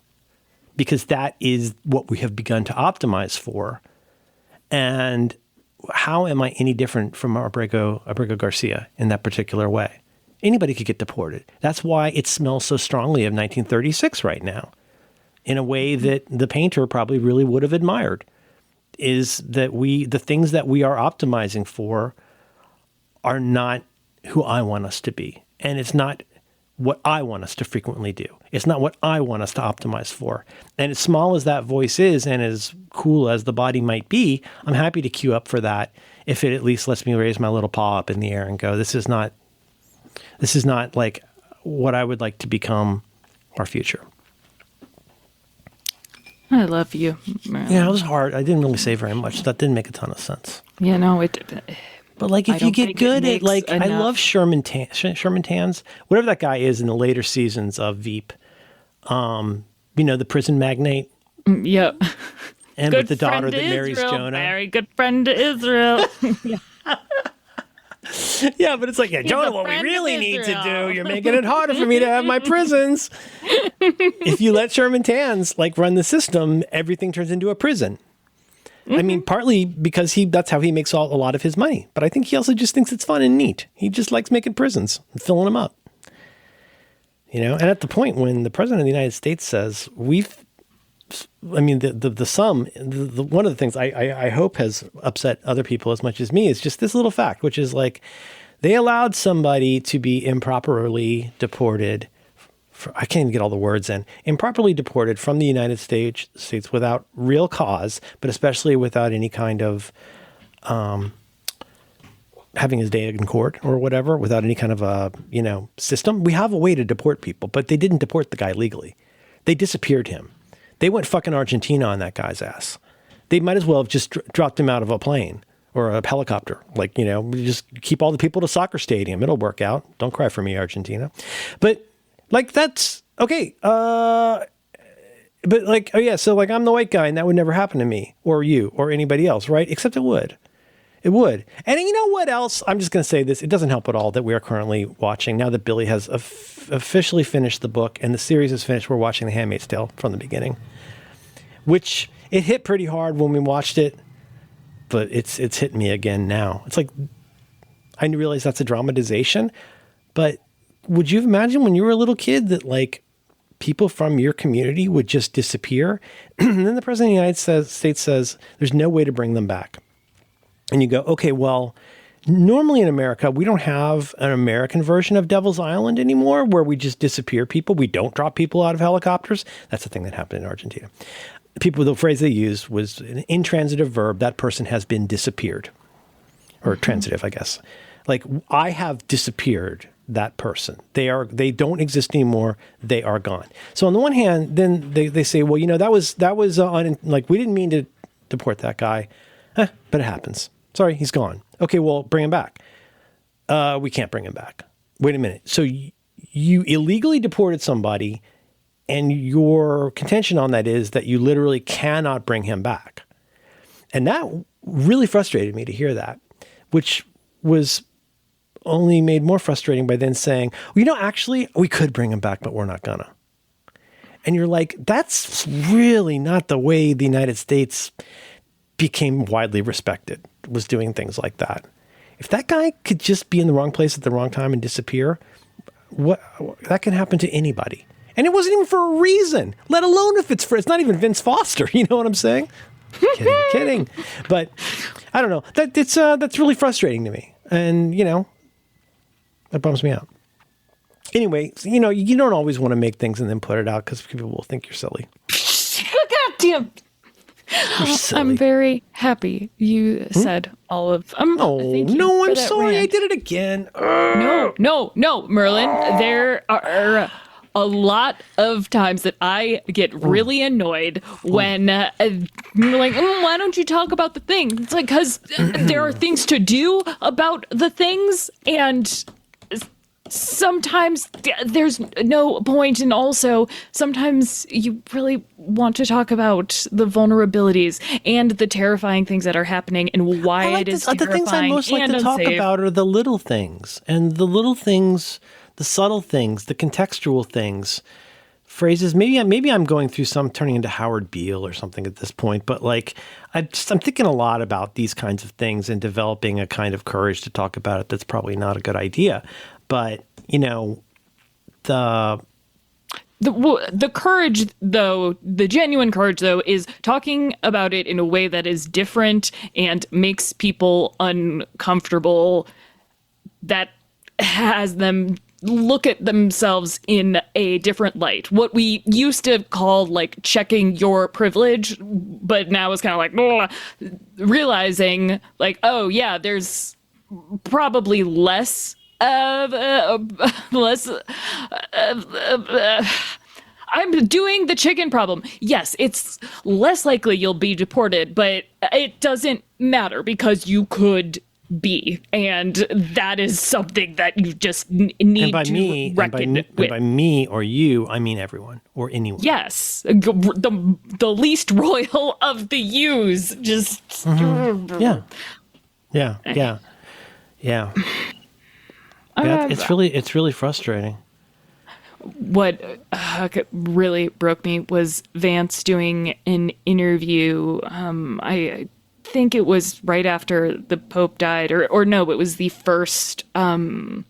Because that is what we have begun to optimize for. And how am I any different from Abrego Garcia in that particular way? Anybody could get deported. That's why it smells so strongly of 1936 right now, in a way that the painter probably really would have admired, is that the things that we are optimizing for are not who I want us to be. And it's not what I want us to frequently do. It's not what I want us to optimize for. And as small as that voice is and as cool as the body might be, I'm happy to queue up for that if it at least lets me raise my little paw up in the air and go, this is not like what I would like to become our future. I love you, Marilyn. Yeah, it was hard. I didn't really say very much. That didn't make a ton of sense. Yeah, no, it. But like, if you get good at, like, enough. I love Sherman Tanz, whatever that guy is in the later seasons of Veep. The prison magnate. Yeah. And good with the daughter that Israel, marries Jonah. Very good friend to Israel. Yeah. Yeah, but it's like, Jonah, what we really need to do, you're making it harder for me to have my prisons. If you let Sherman Tanz run the system, everything turns into a prison. Mm-hmm. I mean, partly because that's how he makes a lot of his money. But I think he also just thinks it's fun and neat. He just likes making prisons and filling them up. And at the point when the president of the United States says, one of the things I hope has upset other people as much as me is just this little fact, which is like, they allowed somebody to be improperly deported. I can't even get all the words in. Improperly deported from the United States without real cause, but especially without any kind of having his day in court or whatever, without any kind of system. We have a way to deport people, but they didn't deport the guy legally. They disappeared him. They went fucking Argentina on that guy's ass. They might as well have just dropped him out of a plane or a helicopter. Just keep all the people to soccer stadium. It'll work out. Don't cry for me, Argentina. But that's okay. So I'm the white guy and that would never happen to me or you or anybody else, right? Except it would. It would. And you know what else? I'm just going to say this. It doesn't help at all that we are currently watching, now that Billy has officially finished the book and the series is finished, we're watching The Handmaid's Tale from the beginning, which it hit pretty hard when we watched it, but it's hit me again now. It's like, I realize that's a dramatization, but would you imagine when you were a little kid that people from your community would just disappear? And then the president of the United States says there's no way to bring them back. And you go, okay, well, normally in America, we don't have an American version of Devil's Island anymore where we just disappear people. We don't drop people out of helicopters. That's the thing that happened in Argentina. The phrase they used was an intransitive verb. That person has been disappeared. Or transitive, I guess. I have disappeared that person. They don't exist anymore. They are gone. So on the one hand, then they say, well, that was we didn't mean to deport that guy. But it happens. Sorry, he's gone. Okay, well, bring him back. We can't bring him back. Wait a minute. So you illegally deported somebody, and your contention on that is that you literally cannot bring him back. And that really frustrated me to hear that, which was only made more frustrating by then saying, well, actually, we could bring him back, but we're not gonna. And you're like, that's really not the way the United States became widely respected, was doing things like that. If that guy could just be in the wrong place at the wrong time and disappear, that can happen to anybody. And it wasn't even for a reason, let alone if it's not even Vince Foster. You know what I'm saying? Kidding. But I don't know. That's really frustrating to me. And, that bums me out. Anyway, you don't always want to make things and then put it out because people will think you're silly. God damn. I'm very happy you said all of. Thank you no, I'm for that sorry. rant. I did it again. No, Merlin. There are a lot of times that I get really annoyed when you're like, why don't you talk about the thing? It's like, because there are things to do about the things, and sometimes there's no point, and also sometimes you really want to talk about the vulnerabilities and the terrifying things that are happening and why it is terrifying. The things I most like to talk about are the little things, and the little things, the subtle things, the contextual things, phrases. Maybe I'm going through turning into Howard Beale or something at this point, but like I'm thinking a lot about these kinds of things and developing a kind of courage to talk about it. That's probably not a good idea. But, the courage, though, the genuine courage, though, is talking about it in a way that is different and makes people uncomfortable, that has them look at themselves in a different light. What we used to call, like, checking your privilege, but now is kind of like, realizing, like, oh, yeah, there's probably less I'm doing the chicken problem. Yes, it's less likely you'll be deported, but it doesn't matter because you could be, and that is something that you just need to reckon with. And by me or you, I mean everyone or anyone. Yes, the least royal of the yous. Just Yeah. It's really frustrating. What really broke me was Vance doing an interview. I think it was right after the Pope died, or no, it was the first. It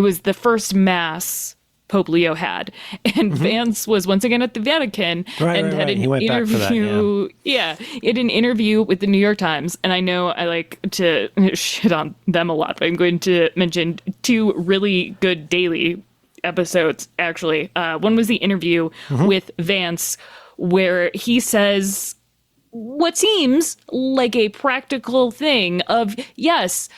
was the first mass Pope Leo had, and Vance was once again at the Vatican and had an interview. He had an interview with the New York Times, and I know I like to shit on them a lot, but I'm going to mention two really good daily episodes. Actually, one was the interview with Vance, where he says what seems like a practical thing of, yes,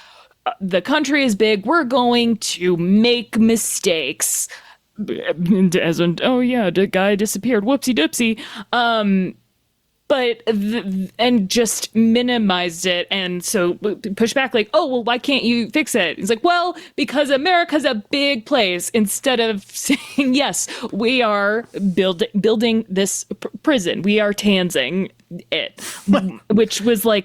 the country is big, we're going to make mistakes. As in, oh yeah, the guy disappeared, whoopsie doopsie. And just minimized it, and so push back like, oh well, why can't you fix it? It's like, well, because America's a big place. Instead of saying, yes, we are building this prison, we are Tanzing it, which was like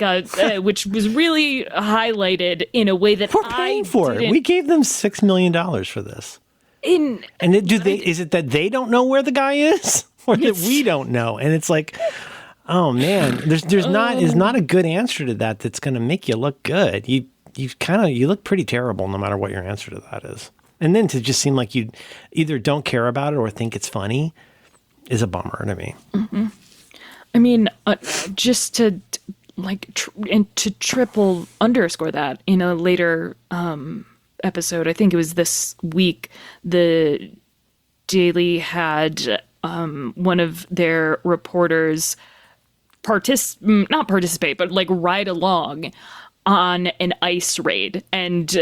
which was really highlighted in a way that we're paying for it. We gave them $6 million for this. Is it that they don't know where the guy is, or that we don't know? And it's like, oh man, there's not a good answer to that that's going to make you look good. You look pretty terrible no matter what your answer to that is. And then to just seem like you either don't care about it or think it's funny is a bummer to me. Mm-hmm. I mean, just to to triple underscore that in a later episode, I think it was this week, the Daily had one of their reporters not participate, but like ride along on an ICE raid, and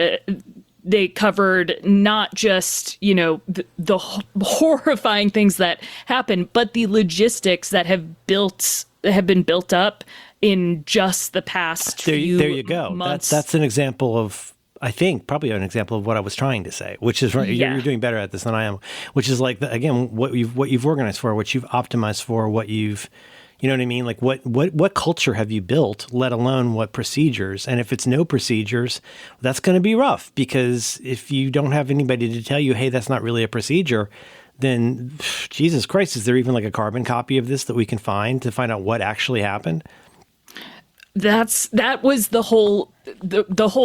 they covered not just, the horrifying things that happen, but the logistics that have been built up in just the past few there you go. Months. That's an example of, I think, probably an example of what I was trying to say, which is right. Yeah. You're doing better at this than I am, which is like, again, what you've organized for, what you've optimized for, what you've, you know what I mean? Like what culture have you built, let alone what procedures? And if it's no procedures, that's going to be rough, because if you don't have anybody to tell you, hey, that's not really a procedure, then Jesus Christ, is there even like a carbon copy of this that we can find to find out what actually happened? That was the whole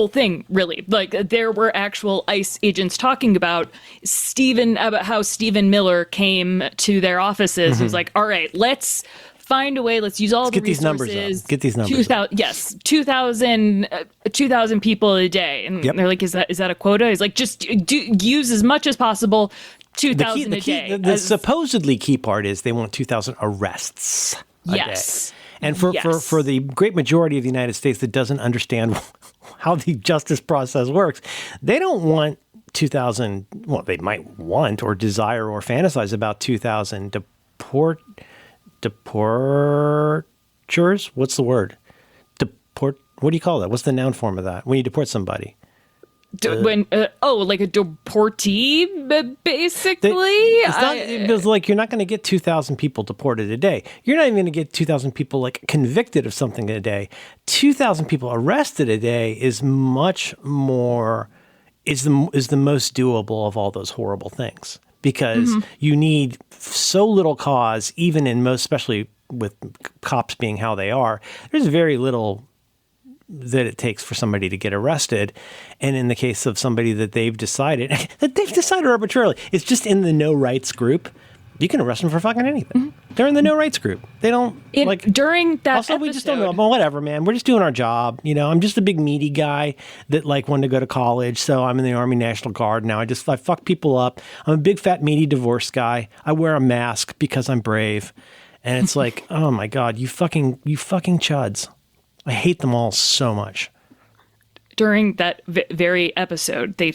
thing, really. Like, there were actual ICE agents talking about how Stephen Miller came to their offices. He was like, all right, let's find a way. Let's use all the get these numbers resources. up. Get these numbers up. Yes, 2,000 people a day. And they're like, is that a quota? He's like, just use as much as possible. 2,000 a day. The supposedly key part is they want 2,000 arrests a day. And for the great majority of the United States that doesn't understand how the justice process works, they don't want 2,000. Well, they might want or desire or fantasize about 2,000 deportures. What's the word? What do you call that? What's the noun form of that? When you deport somebody. Like a deportee, basically. It's like you're not going to get 2,000 people deported a day. You're not even going to get 2,000 people like convicted of something a day. 2,000 people arrested a day is much more is the most doable of all those horrible things, because you need so little cause, even in most, especially with cops being how they are. There's very little that it takes for somebody to get arrested. And in the case of somebody that they've decided arbitrarily, it's just in the no rights group, you can arrest them for fucking anything. They're in the no rights group. They don't during that also episode, we just don't know. Well, whatever, man. We're just doing our job. I'm just a big meaty guy that wanted to go to college. So I'm in the Army National Guard now. I fuck people up. I'm a big fat meaty divorce guy. I wear a mask because I'm brave. And it's like, oh my God, you fucking chuds. I hate them all so much. During that very episode, they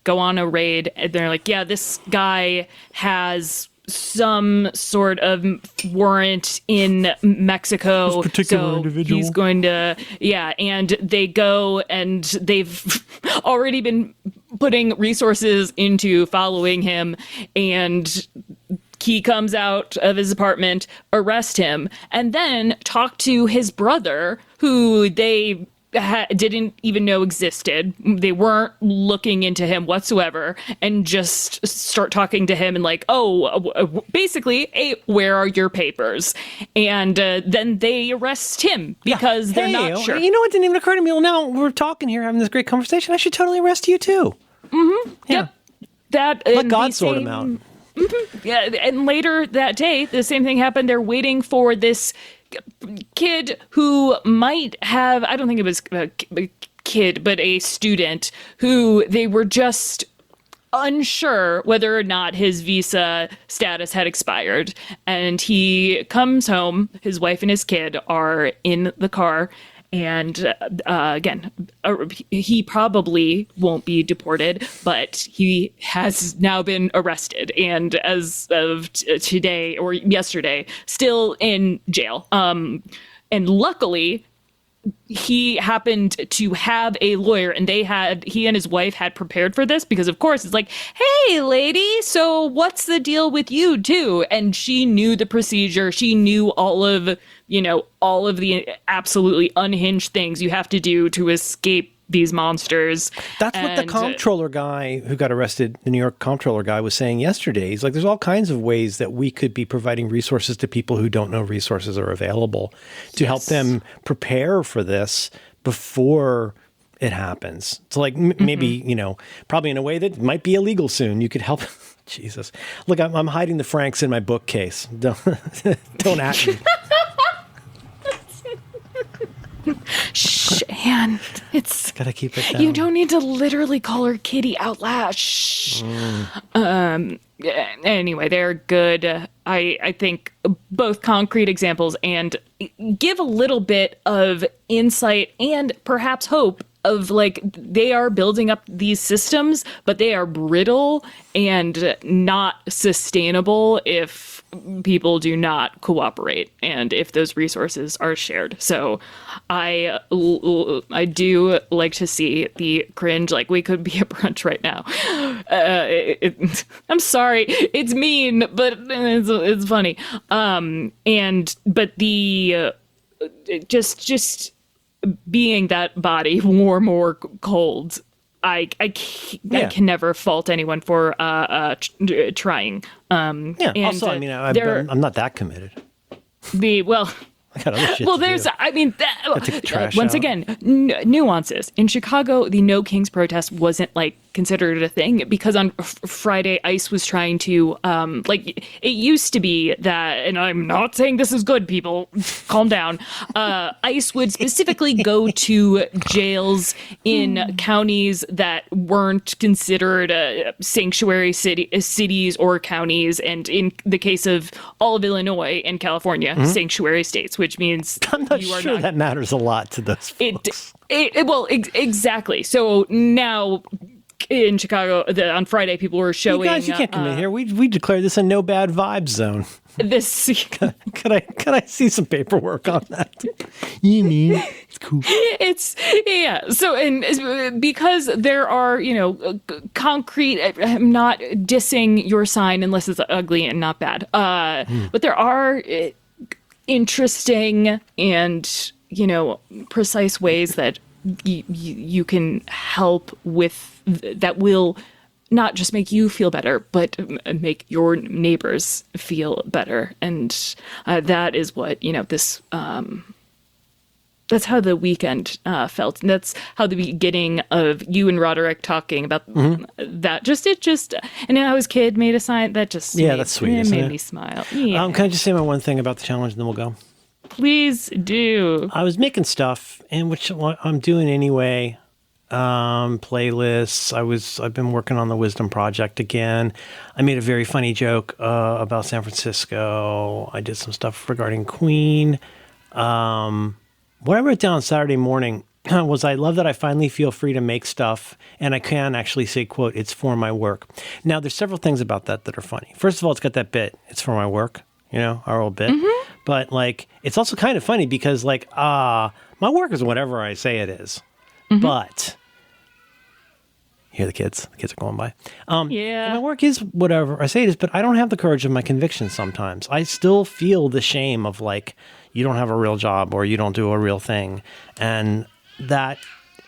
go on a raid, and they're like, yeah, this guy has some sort of warrant in Mexico. This particular individual. He's going to, and they go, and they've already been putting resources into following him, and he comes out of his apartment, arrest him, and then talk to his brother, who they didn't even know existed. They weren't looking into him whatsoever, and just start talking to him and like, basically, hey, where are your papers? And then they arrest him because they're not sure. You know what didn't even occur to me? Well, now we're talking here, having this great conversation. I should totally arrest you too. Mm-hmm. Yeah. Yep. Let God sort him out. Mm-hmm. Yeah, and later that day, the same thing happened. They're waiting for this kid who might have, I don't think it was a kid, but a student who they were just unsure whether or not his visa status had expired. And he comes home, his wife and his kid are in the car. And again, he probably won't be deported, but he has now been arrested. And as of today or yesterday, still in jail. And luckily, he happened to have a lawyer, and he and his wife had prepared for this, because of course it's like, hey lady, so what's the deal with you too? And she knew the procedure. She knew all of the absolutely unhinged things you have to do to escape these monsters. That's what the comptroller guy who got arrested, the New York comptroller guy, was saying yesterday. He's like, there's all kinds of ways that we could be providing resources to people who don't know resources are available to help them prepare for this before it happens. So like maybe, probably in a way that might be illegal soon. You could help. Jesus. Look, I'm hiding the Franks in my bookcase. Don't at me. Shh, Anne. It's gotta keep it down. You don't need to literally call her Kitty out loud. Shh. Anyway, they're good. I think both concrete examples and give a little bit of insight and perhaps hope of like they are building up these systems, but they are brittle and not sustainable if people do not cooperate and if those resources are shared. So I do like to see the cringe. Like, we could be at brunch right now. I'm sorry, it's mean, but it's funny. But the just being that body warm or cold, I can never fault anyone for trying. Also, I mean, I'm not that committed. I got other shit to there's, do. I mean, Take the trash once out. again, nuances. In Chicago, the No Kings protest wasn't like considered a thing, because on Friday, ICE was trying to, like, it used to be that, and I'm not saying this is good, people, calm down. ICE would specifically go to jails in counties that weren't considered sanctuary cities or counties, and in the case of all of Illinois and California, sanctuary states, which means I'm not sure that matters a lot to those folks. Exactly. So now in Chicago, on Friday, people were showing. You guys, you can't come in here. We declared this a no bad vibes zone. This could I see some paperwork on that? You mean it's cool? It's So, and because there are, concrete. I'm not dissing your sign unless it's ugly and not bad. But there are interesting and precise ways that you can help with that will not just make you feel better, but make your neighbors feel better. And that is what, this, that's how the weekend felt. And that's how the beginning of you and Roderick talking about that, and how his kid made a sign that just, that's sweet. It made me smile. Yeah. Can I just say my one thing about the challenge and then we'll go? Please do. I was making stuff, and which I'm doing anyway. Playlists. I've been working on the Wisdom Project again. I made a very funny joke about San Francisco. I did some stuff regarding Queen. What I wrote down Saturday morning was, I love that I finally feel free to make stuff, and I can actually say, quote, it's for my work. Now, there's several things about that are funny. First of all, it's got that bit, it's for my work, our old bit. But, it's also kind of funny because, my work is whatever I say it is. But, hear the kids. The kids are going by. My work is whatever I say it is, but I don't have the courage of my convictions sometimes. I still feel the shame of, you don't have a real job or you don't do a real thing. And that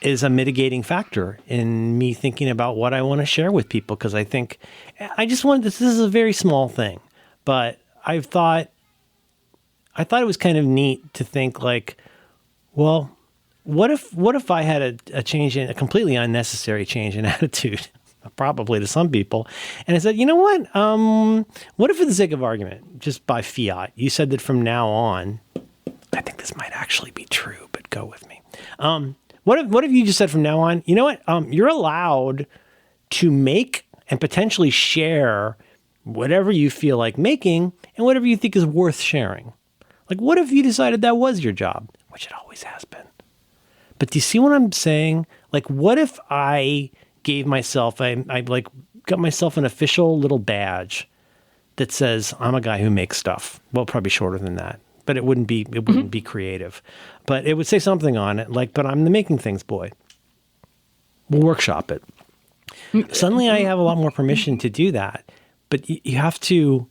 is a mitigating factor in me thinking about what I want to share with people, because I think this is a very small thing, but I thought it was kind of neat to think well, what if I had a completely unnecessary change in attitude, probably to some people, and I said, you know what if for the sake of argument, just by fiat, you said that from now on, I think this might actually be true, but go with me. What if you just said from now on, you know what, you're allowed to make and potentially share whatever you feel like making and whatever you think is worth sharing. What if you decided that was your job, which it always has been? But do you see what I'm saying? What if I gave myself, I got myself an official little badge that says I'm a guy who makes stuff. Well, probably shorter than that, but it wouldn't be creative. But it would say something on it but I'm the making things boy. We'll workshop it. Suddenly I have a lot more permission to do that. But you have to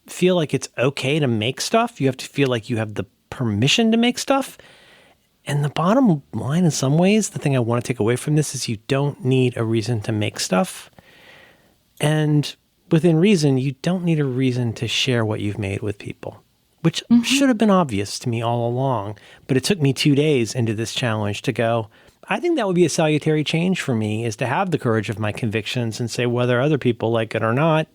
feel like it's okay to make stuff. You have to feel like you have the permission to make stuff. And the bottom line, in some ways, the thing I want to take away from this is you don't need a reason to make stuff. And within reason, you don't need a reason to share what you've made with people, which should have been obvious to me all along. But it took me 2 days into this challenge to go, I think that would be a salutary change for me, is to have the courage of my convictions and say, whether other people like it or not,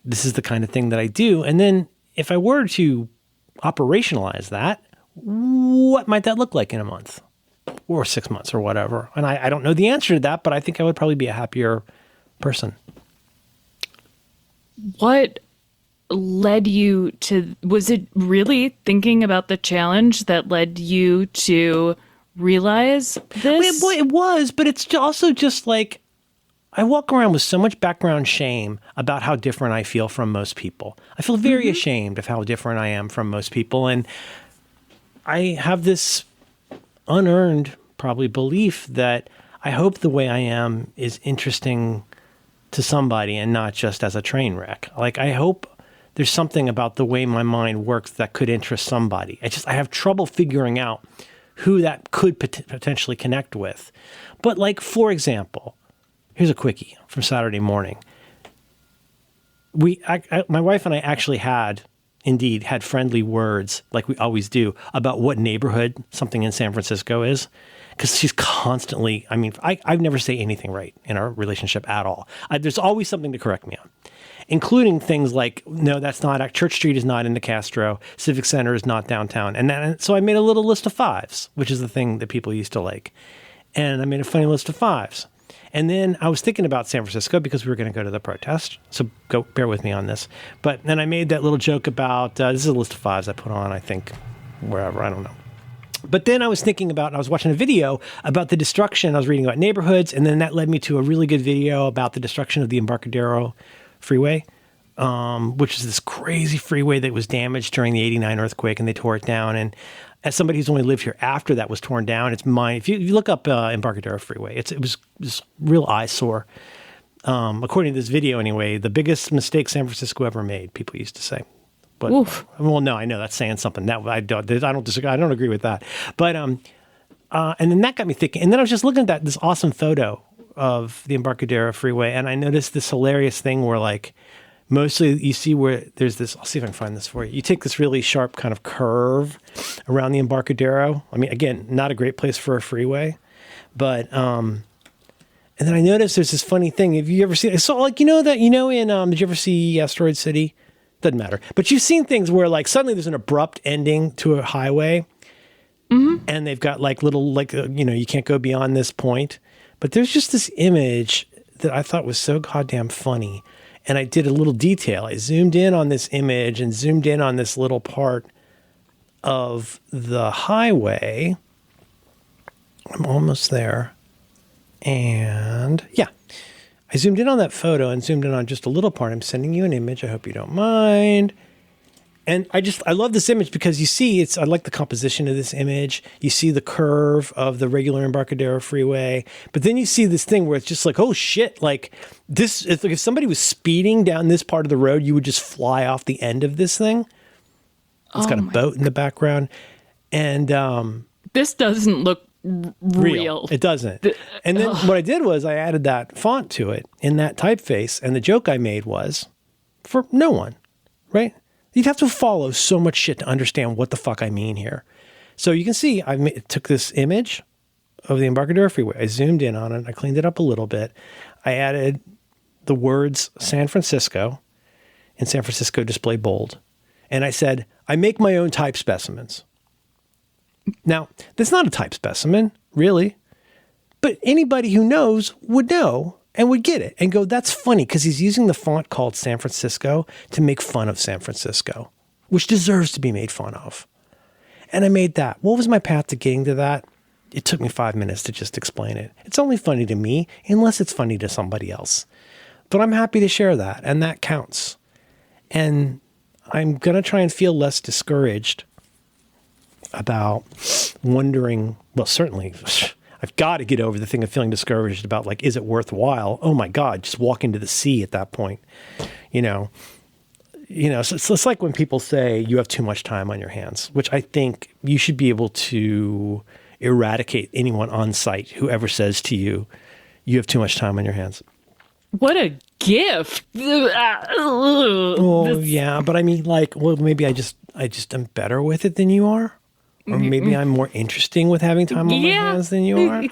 this is the kind of thing that I do. And then if I were to operationalize that, what might that look like in a month or 6 months or whatever? And I don't know the answer to that, but I think I would probably be a happier person. What led you to, was it really thinking about the challenge that led you to realize this? It was, but it's also just I walk around with so much background shame about how different I feel from most people. I feel very ashamed of how different I am from most people. And I have this unearned, probably, belief that I hope the way I am is interesting to somebody and not just as a train wreck. I hope there's something about the way my mind works that could interest somebody. I have trouble figuring out who that could potentially connect with. But for example, here's a quickie from Saturday morning. My wife and I actually had indeed had friendly words, like we always do, about what neighborhood something in San Francisco is. Because she's constantly, I mean, I've never say anything right in our relationship at all. There's always something to correct me on, including things like, no, that's not, Church Street is not in the Castro, Civic Center is not downtown. And so I made a little list of fives, which is the thing that people used to like. And I made a funny list of fives. And then I was thinking about San Francisco because we were going to go to the protest. So bear with me on this. But then I made that little joke about, this is a list of fives I put on, I think, wherever, I don't know. But then I was thinking about, I was watching a video about the destruction. I was reading about neighborhoods, and then that led me to a really good video about the destruction of the Embarcadero Freeway, which is this crazy freeway that was damaged during the '89 earthquake, and they tore it down. And as somebody who's only lived here after that was torn down, it's mine. If you look up Embarcadero Freeway, it was this real eyesore. According to this video, anyway, the biggest mistake San Francisco ever made, people used to say. But, oof. Well, no, I know that's saying something. That I don't disagree. I don't agree with that. But and then that got me thinking. And then I was just looking at this awesome photo of the Embarcadero Freeway, and I noticed this hilarious thing where, like, mostly you see where there's this. I'll see if I can find this for you. You take this really sharp kind of curve around the Embarcadero. I mean, again, not a great place for a freeway, but and then I noticed there's this funny thing. Have you ever seen? So, like, in did you ever see Asteroid City? Doesn't matter. But you've seen things where, like, suddenly there's an abrupt ending to a highway, and they've got, like, little, like, you can't go beyond this point. But there's just this image that I thought was so goddamn funny. And I did a little detail. I zoomed in on this image and zoomed in on this little part of the highway. I'm almost there. And yeah. I zoomed in on that photo and zoomed in on just a little part. I'm sending you an image. I hope you don't mind. And I love this image because you see, I like the composition of this image. You see the curve of the regular Embarcadero Freeway. But then you see this thing where it's just like, oh shit, like this, if somebody was speeding down this part of the road, you would just fly off the end of this thing. It's got a boat in the background. And this doesn't look real. It doesn't. And then what I did was I added that font to it in that typeface. And the joke I made was for no one, right? You'd have to follow so much shit to understand what the fuck I mean here. So you can see I took this image of the Embarcadero Freeway. I zoomed in on it. I cleaned it up a little bit. I added the words San Francisco and San Francisco display bold. And I said, I make my own type specimens. Now, that's not a type specimen, really, but anybody who knows would know and would get it and go, that's funny because he's using the font called San Francisco to make fun of San Francisco, which deserves to be made fun of. And I made that. What was my path to getting to that? It took me 5 minutes to just explain it. It's only funny to me unless it's funny to somebody else. But I'm happy to share that, and that counts. And I'm going to try and feel less discouraged about wondering, well, certainly I've got to get over the thing of feeling discouraged about, like, is it worthwhile? Oh my God, just walk into the sea at that point. So it's like when people say you have too much time on your hands, which I think you should be able to eradicate anyone on site who ever says to you, you have too much time on your hands. What a gift. Oh, yeah, but I mean, like, well, maybe I just am better with it than you are. Or maybe I'm more interesting with having time on my hands than you are.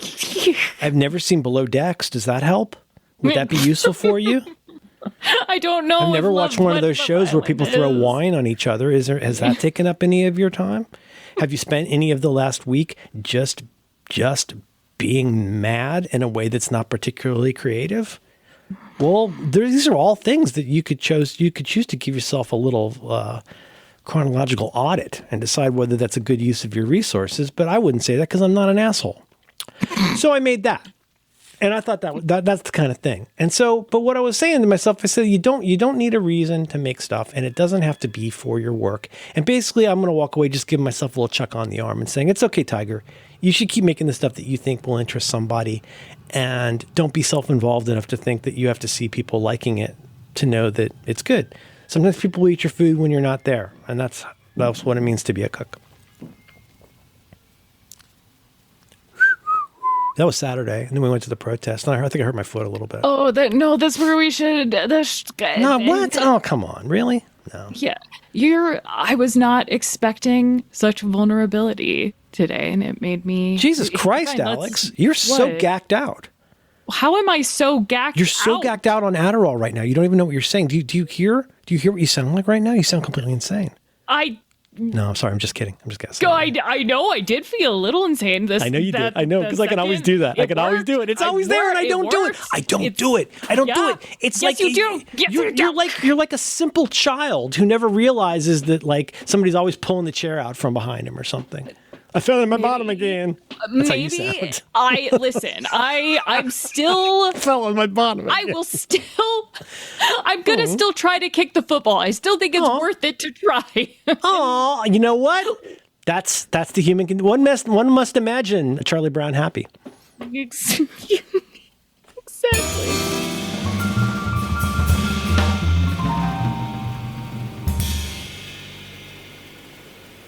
I've never seen Below Decks. Does that help? Would that be useful for you? I don't know. I've never watched one of those shows where people throw wine on each other. Has that taken up any of your time? Have you spent any of the last week just being mad in a way that's not particularly creative? Well, these are all things that you could choose to give yourself a little chronological audit and decide whether that's a good use of your resources. But I wouldn't say that because I'm not an asshole. So I made that. And I thought that's the kind of thing. And so, but what I was saying to myself, I said, you don't need a reason to make stuff, and it doesn't have to be for your work. And basically, I'm going to walk away just giving myself a little chuck on the arm and saying, it's okay, Tiger. You should keep making the stuff that you think will interest somebody, and don't be self-involved enough to think that you have to see people liking it to know that it's good. Sometimes people will eat your food when you're not there, and that's what it means to be a cook. That was Saturday, and then we went to the protest. And I think I hurt my foot a little bit. Oh, that's where we should. No, what? Oh, come on, really? No. Yeah, I was not expecting such vulnerability today, and it made me. Jesus Christ, Alex. You're so gacked out. How am I so gacked out? You're so gacked out on Adderall right now. You don't even know what you're saying. Do you hear what you sound like right now? You sound completely insane. No, I'm sorry. I'm just kidding. I'm just guessing. I know. I did feel a little insane. I know you did. I know, because I can always do that. I can always do it. It's always there, and I don't do it. I don't do it. I don't do it. It's yes, like you do. Yes, you do. You're like a simple child who never realizes that like somebody's always pulling the chair out from behind him or something. I fell in my bottom again. That's how you sound. I'm still fell on my bottom again. I'm gonna still try to kick the football. I still think it's worth it to try. Oh, you know what? That's the human. One must imagine a Charlie Brown happy. Exactly.